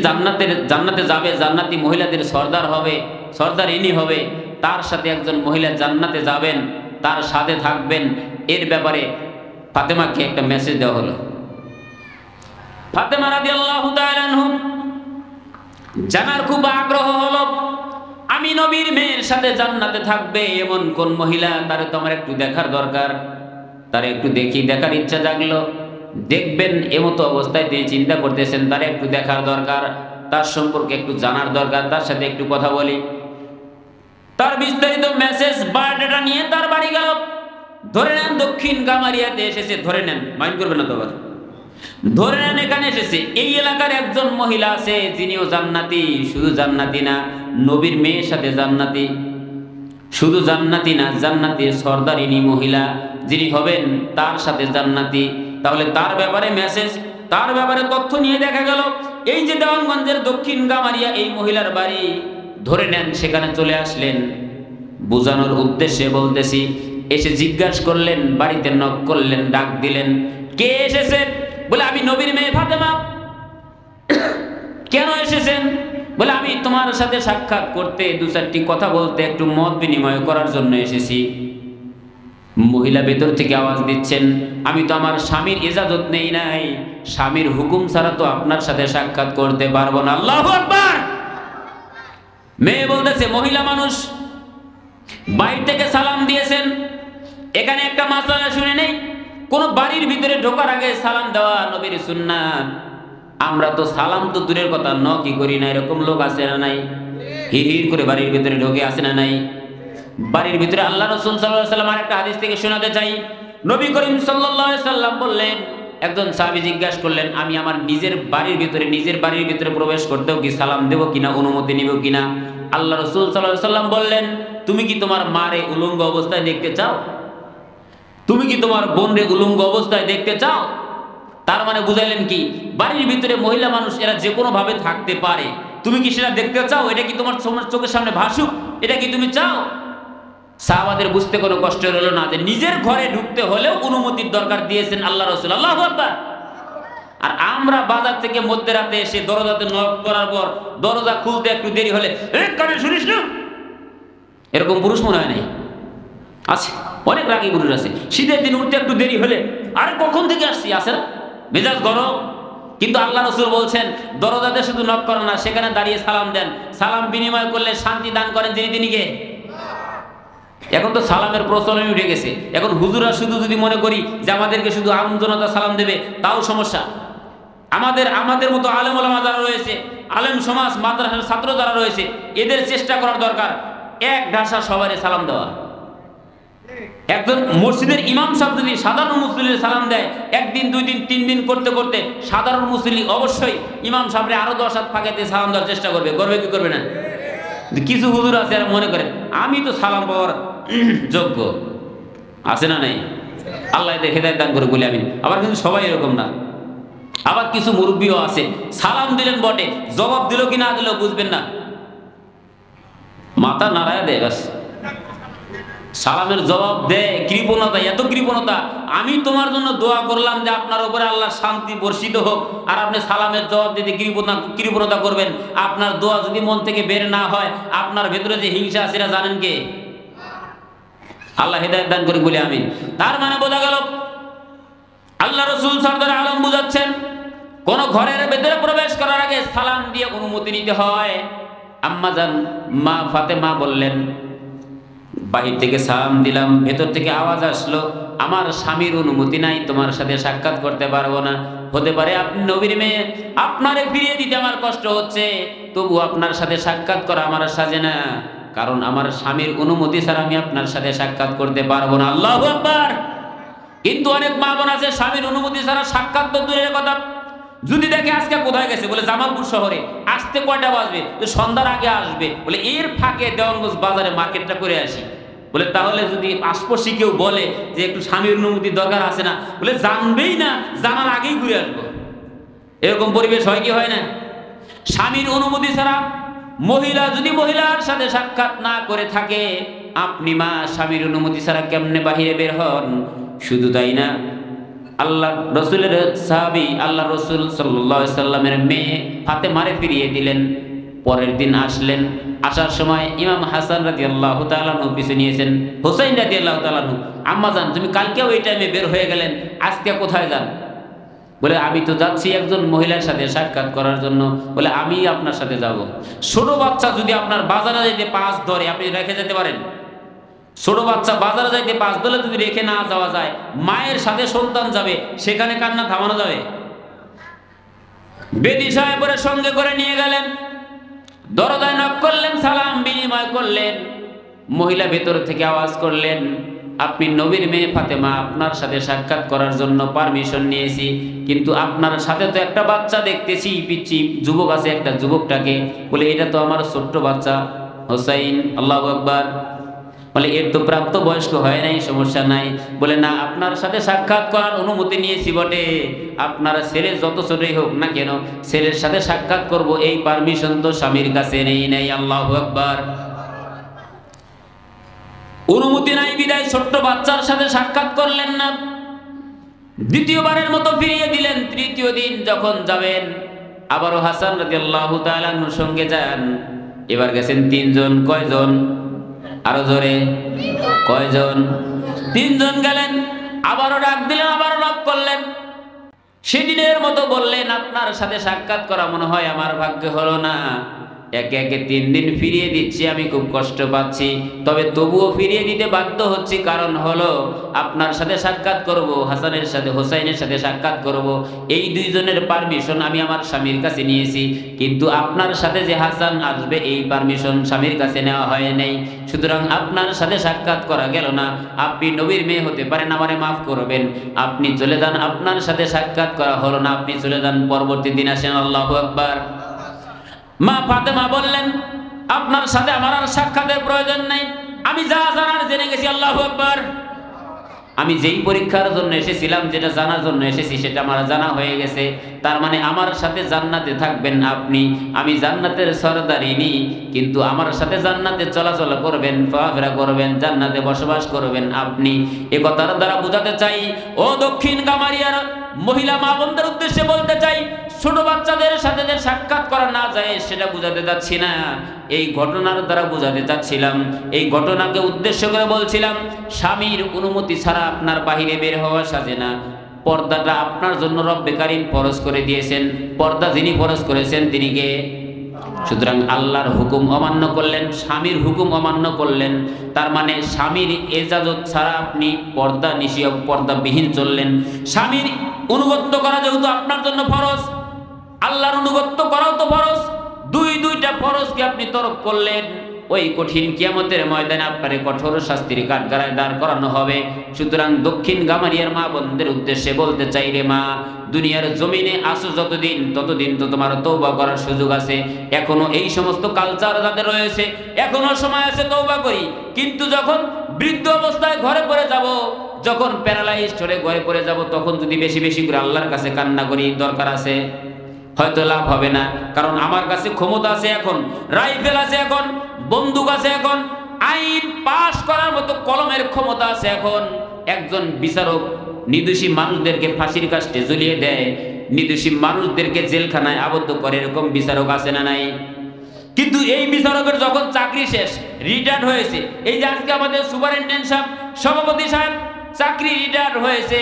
জান্নাতে যাবে, জান্নাতি মহিলাদের সর্দার হবে, সর্দারিনী হবে, তার সাথে একজন মহিলা জান্নাতে যাবেন, তার সাথে থাকবেন। এর ব্যাপারে ফাতেমাকে একটা মেসেজ দেওয়া হলো। ফাতেমা রাদিয়াল্লাহু তাআলা আনহা জানার খুব আগ্রহ হলো, আমি নবীর মেয়ের সাথে জান্নাতে থাকবে এমন কোন মহিলা, তারে তো আমার একটু দেখার দরকার। তারে একটু দেখার ইচ্ছা জাগলো। দেখবেন এমতো অবস্থায় তিনি চিন্তা করতেছেন, তারে একটু দেখার দরকার, তার সম্পর্কে একটু জানার দরকার, তার সাথে একটু কথা বলি। তার বিস্তারিত মেসেজ বায়োডাটা নিয়ে তার বাড়ি গেল। ধরে নেন দক্ষিণ কামারিয়াতে এসেছে, ধরে নেন, মাইন্ড করবেন না তো আবার। ধরে নেন এখানে এসেছে, এই এলাকার একজন মহিলা আছে যিনিও জান্নাতি, শুধু জান্নাতি না, নবীর মেয়ের সাথে জান্নাতি। শুধু জান্নাতি না, জান্নাতি সর্দারিনী মহিলা যিনি হবেন তার সাথে জান্নাতি। তাহলে তার ব্যাপারে মেসেজ, তার ব্যাপারে তথ্য নিয়ে দেখা গেল এই যে দেওয়ানগঞ্জের দক্ষিণ গামারিয়া এই মহিলার বাড়ি, ধরে নেন সেখানে চলে আসলেন। বোঝানোর উদ্দেশ্যে বলতেছি, এসে জিজ্ঞাসা করলেন, বাড়িতে নক করলেন, ডাক দিলেন, কে এসেছেন? বলে আমি নবীর মেয়ে ফাতেমা। কেন এসেছেন? বলে আমি তোমার সাথে সাক্ষাৎ করতে, দু চারটি কথা বলতে, একটু মত বিনিময় করার জন্য এসেছি। মহিলা ভেতর থেকে আওয়াজ দিচ্ছেন, আমি তো আমার স্বামীর ইজাজত নেই নাই, স্বামীর হুকুম ছাড়া তো আপনার সাথে সাক্ষাৎ করতে পারবো না। আল্লাহু আকবার। মেয়ে বলতেছে, মহিলা মানুষ, বাইরে থেকে সালাম দিয়েছেন, এখানে একটা মাসালা শুনে নেই, কোন বাড়ির ভিতরে ঢোকার আগে সালাম দেওয়া নবীর সুন্নাত। আমরা তো সালাম তো দূরের কথা, কি করি না, এরকম লোক আছে না নাই? হির হির করে বাড়ির ভিতরে ঢোকে, আছে না নাই? বাড়ির ভিতরে আল্লাহ রাসূল সাল্লাল্লাহু আলাইহি ওয়াসাল্লাম আরেকটা হাদিস থেকে শোনাতে চাই। নবী করিম সাল্লাল্লাহু আলাইহি ওয়াসাল্লাম বললেন, একজন সাহাবী জিজ্ঞাসা করলেন, আমি আমার নিজের বাড়ির ভিতরে প্রবেশ করতেও কি সালাম দেব কিনা, অনুমতি নিব কিনা? আল্লাহ রাসূল সাল্লাল্লাহু আলাইহি ওয়াসাল্লাম বললেন, তুমি কি তোমার মারে উলঙ্গ অবস্থায় দেখতে চাও? তুমি কি তোমার বোনরে উলঙ্গ অবস্থায় দেখতে চাও? তার মানে বুঝাইলেন কি, বাড়ির ভিতরে মহিলা মানুষ এরা যে কোনো ভাবে থাকতে পারে, তুমি কি সেটা দেখতে চাও? এটা কি তোমার চোখের সামনে ভাসুক, এটা কি তুমি চাও? সাহাবাদের বুঝতে কোনো কষ্ট হলো না যে নিজের ঘরে ঢুকতে হলেও অনুমতির দরকার দিয়েছেন আল্লাহ রাসূল। আল্লাহু আকবার। আর আমরা বাজার থেকে মধ্যরাতে এসে দরজাতে নক করার পর দরজা খুলতে একটু দেরি হলে, কানে শুনিস না, এরকম পুরুষ মনে হয় নাই? আছে, অনেক রাগী পুরুষ আছে। শীতের দিন উঠতে একটু দেরি হলে, আরে কখন থেকে আসছি, আছে না, মেজাজ গরম। কিন্তু আল্লাহ রাসূল বলছেন, দরজাতে শুধু নক করেন না, সেখানে দাঁড়িয়ে সালাম দেন। সালাম বিনিময় করলে শান্তি দান করেন যিনি কে? এখন তো সালামের প্রচলন উঠে গেছে। এখন হুজুরা শুধু যদি মনে করি যে আমাদেরকে শুধু আম জনতা সালাম দেবে, তাও সমস্যা। আমাদের মতো আলেম ওলামা যারা রয়েছে, আলেম সমাজ, মাদ্রাসার ছাত্র যারা রয়েছে, এদের চেষ্টা করার দরকার এক ঢাসা সবারই সালাম দেওয়া। একজন মসজিদের ইমাম সাহেব যদি সাধারণ মুসল্লির সালাম দেয়, একদিন, দুই দিন, তিন দিন করতে করতে সাধারণ মুসল্লি অবশ্যই ইমাম সাহেবরে আরো 10 হাত ফাঁকে দিয়ে সালাম দেওয়ার চেষ্টা করবে। কি করবে না? কিছু হুজুর আছে আর মনে করেন আমি তো সালাম পাওয়ার যোগ্য, আছে না নাই? আল্লাহ এদের হেদায়েত দান করে বলি আমি। আবার কিন্তু সবাই এরকম না। আবার কিছু মুরব্বীও আছে, সালাম দিলেন বটে, জবাব দিল কি না দিল বুঝবেন না, মাথা নাড়ায় দেয় ব্যাস। সালামের জবাব দেয়, কৃপণতা, এত কৃপণতা। আমি তোমার জন্য দোয়া করলাম যে আপনার উপরে আল্লাহ শান্তি বর্ষিত হোক, আর আপনি সালামের জবাব দিতে কৃপণতা করবেন। আপনার দোয়া যদি মন থেকে বের না হয়, আপনার ভেতরে যে হিংসা আছে সেটা জানেন কে? আল্লাহ হেদায়েত দান করে বলি আমিন। তার মানে বোঝা গেল আল্লাহ রাসূল সরদার আলম বুঝাচ্ছেন, কোন ঘরের ভেতরে প্রবেশ করার আগে সালাম দিয়ে অনুমতি নিতে হয়। আম্মাজান মা ফাতেমা বললেন, বাহির থেকে সালাম দিলাম, ভেতর থেকে আওয়াজ আসলো, আমার স্বামীর অনুমতি নাই, তোমার সাথে সাক্ষাৎ করতে পারবো না। হতে পারে আপনি নবীর মেয়ে, আপনারে ফিরিয়ে দিতে আমার কষ্ট হচ্ছে, তবু আপনার সাথে সাক্ষাৎ করা আমার সাজে না, কারণ আমার স্বামীর অনুমতি ছাড়া আমি আপনার সাথে সাক্ষাৎ করতে পারবো না। আল্লাহু আকবার। কিন্তু অনেক মা বোন আছে স্বামীর অনুমতি ছাড়া সাক্ষাৎ তো দূরের কথা, যদি দেখে আজকে কোথায় গেছে, বলে জামালপুর শহরে, আসতে কয়টা বাজবে, সন্ধ্যার আগে আসবে, বলে এর ফাঁকে দেওয়ানগঞ্জ বাজারে মার্কেটটা করে আসি। বলে তাহলে যদি আশপাশে কেউ বলে যে একটু স্বামীর অনুমতির দরকার আছে না, বলে জানবেই না, জানার আগেই ঘুরে আসবো। এরকম পরিবেশ হয় কি হয় না? স্বামীর অনুমতি ছাড়া মহিলা যদি মহিলার সাথে সাক্ষাৎ না করে থাকে, আপনি মা স্বামীর অনুমতি ছাড়া কেমনে বাহিরে বের হন? শুধু তাই না, আল্লাহ রসুলের সাহাবী আল্লাহ রসুল সাল্লাল্লাহু আলাইহি সাল্লামের মেয়ে ফাতেমারে ফিরিয়ে দিলেন। পরের দিন আসলেন, আসার সময় ইমাম হাসান রাদিয়াল্লাহু তাআলা আনহু পিছু নিয়েছেন, হুসাইন রাদিয়াল্লাহু তাআলা আনহু। আম্মা জান, তুমি কালকেও এই টাইমে বের হয়ে গেলেন, আজকে কোথায় যান? বলে আমি তো যাচ্ছি একজন মহিলার সাথে সাক্ষাৎ করার জন্য। বলে আমি আপনার সাথে যাব। ছোট বাচ্চা যদি আপনার বাজারে যাইতে পাঁচ ধরে, আপনি রেখে যেতে পারেন? ছোট বাচ্চা বাজারে যাইতে পাঁচ ধরে যদি রেখে না যাওয়া যায়, মায়ের সাথে সন্তান যাবে, সেখানে কান্না থামানো যাবে? বেদি সাহেবের সঙ্গে করে নিয়ে গেলেন, দরজায় নক করলেন, সালাম বিনিময় করলেন। মহিলা ভেতর থেকে আওয়াজ করলেন, আপনি নবীর মেয়ে ফাতেমা, আপনার সাথে সাক্ষাৎ করার জন্য পারমিশন নিয়েছি, কিন্তু আপনার সাথে তো একটা বাচ্চা দেখতেছি, পিচ্ছি যুবক আছে, একটা যুবকটাকে। বলে এটা তো আমার ছোট্ট বাচ্চা হুসাইন। আল্লাহু আকবার। বলে এর তো প্রাপ্ত বয়স্ক হয় নাই, সমস্যা নাই। বলে না, আপনার সাথে সাক্ষাৎ করার অনুমতি নিয়েছি বটে, আপনার ছেলে যত ছোটই হোক না কেন ছেলের সাথে সাক্ষাৎ করব এই পারমিশন তো স্বামীর কাছে নেই। আল্লাহু আকবার। অনুমতি নাই বিদায় ছোট্ট বাচ্চার সাথে সাক্ষাৎ করলেন না। দ্বিতীয়বারের মতো ফিরিয়ে দিলেন। তৃতীয় দিন যখন যাবেন আবারও হাসান রাদিয়াল্লাহু তাআলা আনহুর সঙ্গে যান। এবার গেছেন তিনজন। কয়জন? আরো জোরে, কয়জন? তিনজন গেলেন। আবারও ডাক দিলেন, আবারও নক করলেন। সেদিনের মতো বললেন, আপনার সাথে সাক্ষাৎ করা মনে হয় আমার ভাগ্যে হলো না, একে একে 3 দিন ফিরিয়ে দিচ্ছি, আমি খুব কষ্ট পাচ্ছি, তবে তবুও ফিরিয়ে দিতে বাধ্য হচ্ছি। কারণ হলো আপনার সাথে সাক্ষাৎ করব, হাসানের সাথে হোসাইনের সাথে সাক্ষাৎ করব, এই দুইজনের পারমিশন আমি আমার স্বামীর কাছে নিয়েছি, কিন্তু আপনার সাথে যে হাসান আসবে এই পারমিশন স্বামীর কাছে নেওয়া হয় নাই। সুতরাং আপনার সাথে সাক্ষাৎ করা গেল না। আপনি নবীর মেয়ে হতে পারেন, আমারে মাফ করবেন, আপনি চলে যান। আপনার সাথে সাক্ষাৎ করা হলো না, আপনি চলে যান, পরবর্তী দিন আসেন। আল্লাহু আকবার। মা ফাতেমা বললেন, আপনার সাথে আমার আর সাক্ষাতের প্রয়োজন নেই, আমি যা জানার জেনে গেছি। আল্লাহু আকবার। আমি যেই পরীক্ষার জন্য এসেছিলাম, যেটা জানার জন্য এসেছি, সেটা আমার জানা হয়ে গেছে। তার মানে আমার সাথে জান্নাতে থাকবেন আপনি, আমি জান্নাতের সরদারিনী, কিন্তু আমার সাথে জান্নাতে চলাচল করবেন, চলাফেরা করবেন, জান্নাতে বসবাস করবেন আপনি। এ কথার দ্বারা বোঝাতে চাই, ও দক্ষিণ কামারিয়ার মহিলা মা বোনদের উদ্দেশ্যে বলতে চাই, ছোট বাচ্চাদের সাথে যে সাক্ষাৎ করা না যায় সেটা বুঝাতে যাচ্ছি না, এই ঘটনার দ্বারা বুঝাতে চাচ্ছিলাম। এই ঘটনাকে উদ্দেশ্য করে বলছিলাম, স্বামীর অনুমতি ছাড়া আপনার বাহিরে বের হওয়া সাজে না। পর্দাটা আপনার জন্য রব্বে কারীম ফরজ করে দিয়েছেন। পর্দা যিনি ফরজ করেছেন তিনি কে? সুতরাং আল্লাহর হুকুম অমান্য করলেন, স্বামীর হুকুম অমান্য করলেন, তার মানে স্বামীর এজাজত ছাড়া আপনি পর্দা নিষিদ্ধ, পর্দাবিহীন চললেন। স্বামীর অনুগত্য করা যেহেতু আপনার জন্য ফরজ, আল্লাহর অনুগত্য করাও তো ফরজ, দুইটা ফরজকে আপনি তরক করলেন। ওই কঠিন কিয়ামতের ময়দানে আপনারে কঠোর শাস্তির কাঠগড়ায় দাঁড় করানো হবে। সুতরাং দক্ষিণ গামারিয়ার মা বোনদের উদ্দেশ্যে বলতে চাই, রে মা, দুনিয়ার জমিনে আসো যতদিন, ততদিন তো তোমার তওবা করার সুযোগ আছে। এখনো এই সমস্ত কালচার যাদের রয়েছে, এখনো সময় আছে তওবা করি। কিন্তু যখন বৃদ্ধ অবস্থায় ঘরে পড়ে যাব, যখন প্যারালাইজড হয়ে ঘরে পড়ে যাব, তখন যদি বেশি বেশি করে আল্লাহর কাছে কান্না করি, দরকার আছে? হয়তো লাভ হবে না, কারণ আমার কাছে ক্ষমতা আছে, এখন রাইফেল আছে, এখন বন্দুক আছে, এখন আইন পাশ করার মতো কলমের ক্ষমতা আছে। এখন একজন বিচারক নির্দোষী মানুষদেরকে ফাঁসির কাস্টে ঝুলিয়ে দেয়, নির্দোষী মানুষদেরকে জেলখানায় আবদ্ধ করে, এরকম বিচারক আছে না নাই? কিন্তু এই বিচারকের যখন চাকরি শেষ, রিটায়ার্ড হয়েছে, এই যে আজকে আমাদের সুপারিনটেন্ডেন্ট সাহেব, সভাপতি সাহেব চাকরি রিটায়ার্ড হয়েছে,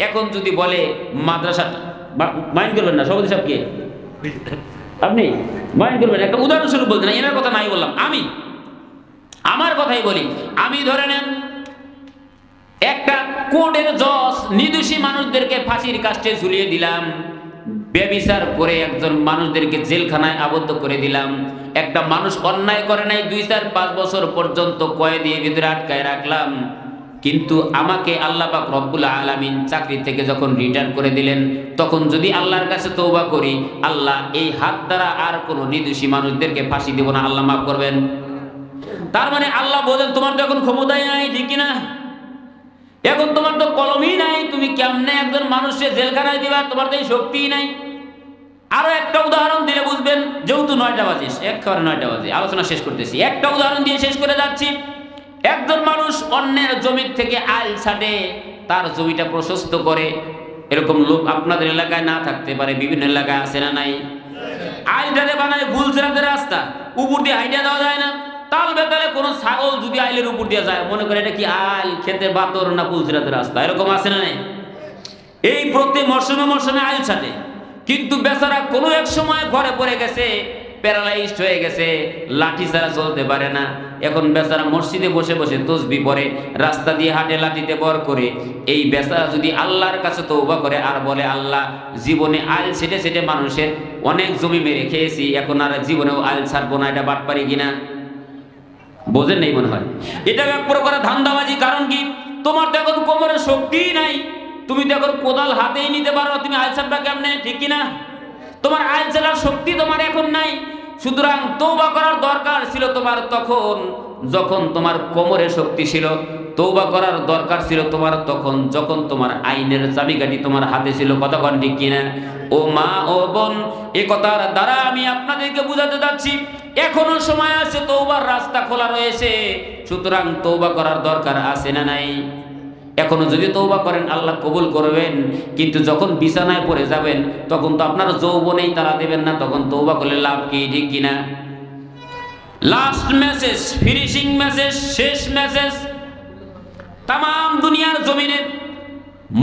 এখন যদি বলে মাদ্রাসা, মাইন্ড করবেন না সভাপতি সাহেবকে, আপনি মাইন্ড করবেন, একটা উদাহরণস্বরূপ বলতে না, এনার কথা নাই বললাম, আমি আমার কথাই বলি, আমি ধরে নেন একটা কোর্টের জজ নির্দোষী মানুষদেরকে ফাঁসির কাস্টে ঝুলিয়ে দিলাম, ব্যভিচার করে একজন মানুষদেরকে জেলখানায় আবদ্ধ করে দিলাম। একটা মানুষ অন্যায় করে নাই, 2, 4, 5 বছর পর্যন্ত কয়েদির ভিতরে আটকায় রাখলাম, কিন্তু আমাকে আল্লাহ পাক রব্বুল আলামিন চাকরি থেকে যখন রিটায়ার করে দিলেন, তখন যদি আল্লাহর কাছে তওবা করি, আল্লাহ এই হাত দ্বারা আর কোনো নির্দোষী মানুষদেরকে ফাঁসি দেব না, আল্লাহ মাফ করবেন। তার মানে আল্লাহ বলেন, তোমার তো এখন ক্ষমতাই নাই, ঠিক কিনা? এখন তোমার তো কলমই নাই, তুমি কেমনে একজন মানুষকে জেলখানায় দিবা? তোমার তো এই শক্তিই নাই। আরো একটা উদাহরণ দিলে বুঝবেন, যেহেতু 9টা বাজে, একেবারে 9টা বাজে, আলোচনা শেষ করতেছি, একটা উদাহরণ দিয়ে শেষ করে যাচ্ছি। একজন মানুষ অন্যের জমি থেকে আইল ছাড়ে, তার জমিটা প্রশস্ত করে, এরকম লোক আপনাদের এলাকায় না থাকতে পারে, বিভিন্ন এলাকায় আছে না নাই? আইলটারে বানায় গুলজরাতের রাস্তা, উপর দিয়ে হাইটা দেওয়া যায় না, তাল বেতালে কোনো ছাগল যদি আইলের উপর দিয়ে যায়, মনে করে এটা কি আইল, খেতে বাতর না গুলজরাতের রাস্তা, এরকম আছে না নাই? এই প্রতি মরশুমে মরশুমে আইল ছাড়ে, কিন্তু বেচারা কোনো এক সময় ঘরে পড়ে গেছে, প্যারালাইজড হয়ে গেছে, লাঠি ছাড়া চলতে পারে না। এখন বেচারা মসজিদে বসে বসে তসবিহ পড়ে, রাস্তা দিয়ে হাঁটে, লাঠিতে বর করে। এই বেচারা যদি আল্লাহর কাছে তওবা করে আর বলে, আল্লাহ, জীবনে আইল ছেটে ছেটে মানুষের অনেক জমি মেরে খেয়েছি, এখন আর জীবনেও আইল ছাড়বো না, এটা বাটপারি কিনা? বোঝেন নেই মনে হয়। এটা এক প্রকার ধান্দাবাজি। কারণ কি, তোমার তো এখন কোমরের শক্তিই নাই, তুমি তো এখন কোদাল হাতেই নিতে পারো, তুমি আইল ছাড়বা কেমনে, ঠিক কিনা? তোমার আইল ছাড়ার শক্তি তোমার এখন নাই। সুতরাং তওবা করার দরকার ছিল তোমার তখন, যখন তোমার কোমরে শক্তি ছিল, তওবা করার দরকার ছিল তোমার তখন যখন তোমার আইনের চাবিকাঠি তোমার হাতে ছিল। কতক্ষণ ঠিক কিনা? ও মা ও বোন, এ কথার দ্বারা আমি আপনাদেরকে বুঝাতে যাচ্ছি এখনো সময় আছে, তওবার রাস্তা খোলা রয়েছে। সুতরাং তওবা করার দরকার আছে না নাই? এখনো যদি তওবা করেন আল্লাহ কবুল করবেন, কিন্তু যখন বিছানায় পড়ে যাবেন তখন তো আপনার যৌবনেই তারা দেবেন না, তখন তওবা করলে লাভ কি? ঠিক কিনা? লাস্ট মেসেজ, ফিনিশিং মেসেজ, শেষ মেসেজ তাম দুনিয়ার জমিনে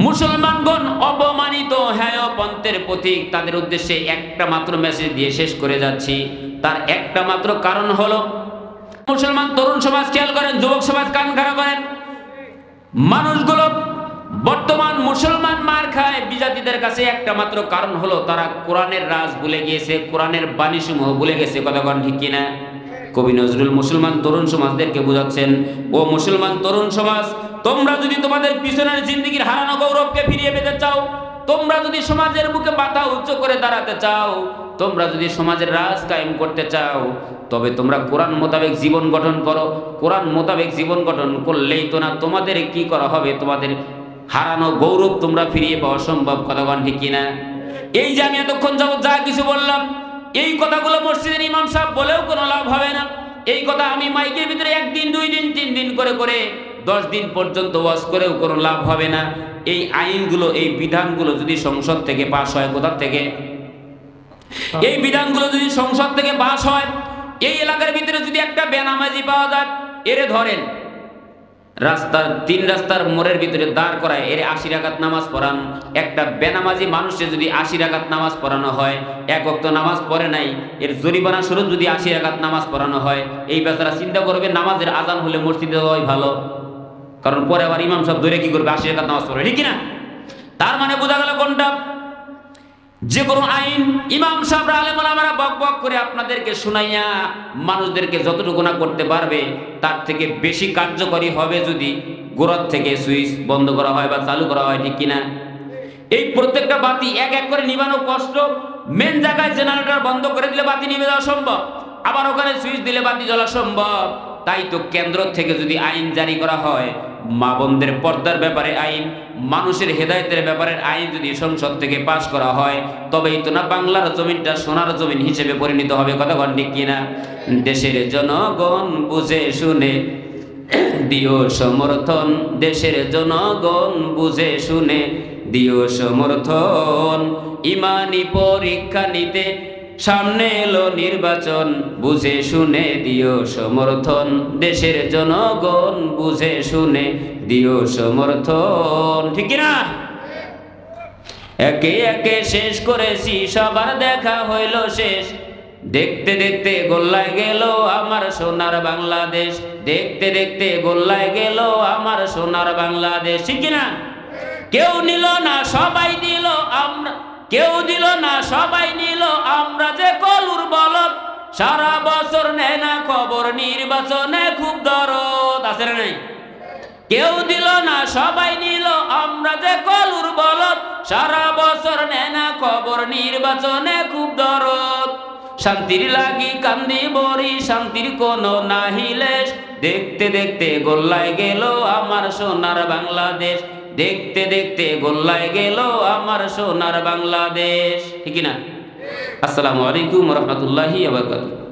মুসলমানগণ অপমানিত হেয় পন্থের প্রতীক, তাদের উদ্দেশ্যে একটা মাত্র মেসেজ দিয়ে শেষ করে যাচ্ছি। তার একটা মাত্র কারণ হলো, মুসলমান তরুণ সমাজ খেয়াল করেন, যুবক সমাজ কান খাড়া করেন, মানুষগুলো বর্তমান মুসলমান মার খায় বিজাতিদের কাছে একটা মাত্র কারণ হলো তারা কোরআনের রাজ ভুলে গিয়েছে, কোরআনের বাণীসমূহ ভুলে গেছে। কতক্ষণ ঠিক কিনা? কবি নজরুল মুসলমান তরুণ সমাজদেরকে বুঝাচ্ছেন, ও মুসলমান তরুণ সমাজ, তোমরা যদি তোমাদের পিছনের জিন্দেগির হারানো গৌরবকে ফিরিয়ে পেতে চাও, তোমরা যদি সমাজের বুকে মাথা উচ্চ করে দাঁড়াতে চাও, তোমরা যদি সমাজের রাজ কায়েম করতে চাও, তবে তোমরা কোরআন মোতাবেক জীবন গঠন করো। কোরআন মোতাবেক জীবন গঠন করলেই তো না তোমাদের কি করা হবে, তোমাদের হারানো গৌরব তোমরা ফিরিয়ে পাওয়া সম্ভব। কতক্ষণ ঠিক কিনা? এই যে আমি এতক্ষণ যাবত যা কিছু বললাম, এই কথাগুলো মসজিদের ইমাম সাহেব বলেও কোনো লাভ হবে না। এই কথা আমি মাইকের ভিতরে 1 দিন 2 দিন 3 দিন করে 10 দিন পর্যন্ত ওয়াজ করেও কোনো লাভ হবে না। এই আইনগুলো, এই বিধানগুলো যদি সংসদ থেকে পাশ হয়, কোথা থেকে? এই বিধানগুলো যদি সংসদ থেকে পাশ হয়, এই এলাকার ভিতরে যদি একটা বেনামাজি পাওয়া যায়, এরে ধরেন রাস্তার 3 রাস্তার মোড়ের ভিতরে দাঁড় করায়, এর 80 রাকাত নামাজ পড়ান। একটা বেনামাজি মানুষের যদি 80 রাকাত নামাজ পড়ানো হয়, 1 ওয়াক্ত নামাজ পড়ে নাই, এর জরিমানা স্বরূপ যদি 80 রাকাত নামাজ পড়ানো হয়, এই বেচারা চিন্তা করবে নামাজের আজান হলে মসজিদে যাওয়াই ভালো, কারণ পরে আবার ইমাম সাহেব ধরে কি করবে? 80 রাকাত নামাজ পড়বে, ঠিক কিনা? তার মানে বোঝা গেল কোনটা? যে কোনো আইন ইমাম সাহেবরা আলেম ওলামারা বক বক করে আপনাদেরকে শুনাইয়া মানুষদেরকে যতটুকু না করতে পারবে তার থেকে বেশি কার্যকরী হবে যদি গোড়ার থেকে সুইচ বন্ধ করা হয় বা চালু করা হয়, ঠিক কিনা? এই প্রত্যেকটা বাতি এক এক করে নিবানো কষ্ট। মেন জায়গায় জেনারেটর বন্ধ করে দিলে বাতি নিভে যাওয়া সম্ভব, আবার ওখানে সুইচ দিলে বাতি জ্বলা সম্ভব। তাই তো কেন্দ্র থেকে যদি আইন জারি করা হয়, মা বোনদের পর্দার ব্যাপারে আইন, মানুষের হেদায়েতের ব্যাপারে আইন যদি সংসদ থেকে পাশ করা হয়, তবেই তো না বাংলার জমিনটা সোনার জমিন হিসেবে পরিণত হবে। কতক্ষণ ঠিক কিনা? দেশের জনগণ বুঝে শুনে দিও সমর্থন, দেশের জনগণ বুঝে শুনে দিও সমর্থন, ইমানি পরীক্ষা নিতে সামনে এলো নির্বাচন, বুঝে শুনে দিও সমর্থন, দেশের জনগণ বুঝে শুনে দিও সমর্থন। ঠিক না? একে একে শেষ করেছি, সবার দেখা হইল শেষ, দেখতে দেখতে গোল্লায় গেল আমার সোনার বাংলাদেশ, দেখতে দেখতে গোল্লায় গেল আমার সোনার বাংলাদেশ। ঠিক না? কেউ নিল না সবাই দিল, আমরা কেউ দিল না সবাই নিল, আমরা যে কলুর বলদ, সারা বছর নেয় না খবর, নির্বাচনে খুব দরদ। আছে না নাই? কেউ দিল না সবাই নিল, আমরা যে কলুর বলদ, সারা বছর নেয় না খবর, নির্বাচনে খুব দরদ। শান্তির লাগি কান্দি বড়ি, শান্তির কোনো নাহিলেশ, দেখতে দেখতে গোল্লায় গেল আমার সোনার বাংলাদেশ, দেখতে দেখতে গোল্লায় গেল আমার সোনার বাংলাদেশ। ঠিক না? আসসালামু আলাইকুম ওয়া রাহমাতুল্লাহি ওয়া বারাকাতুহু।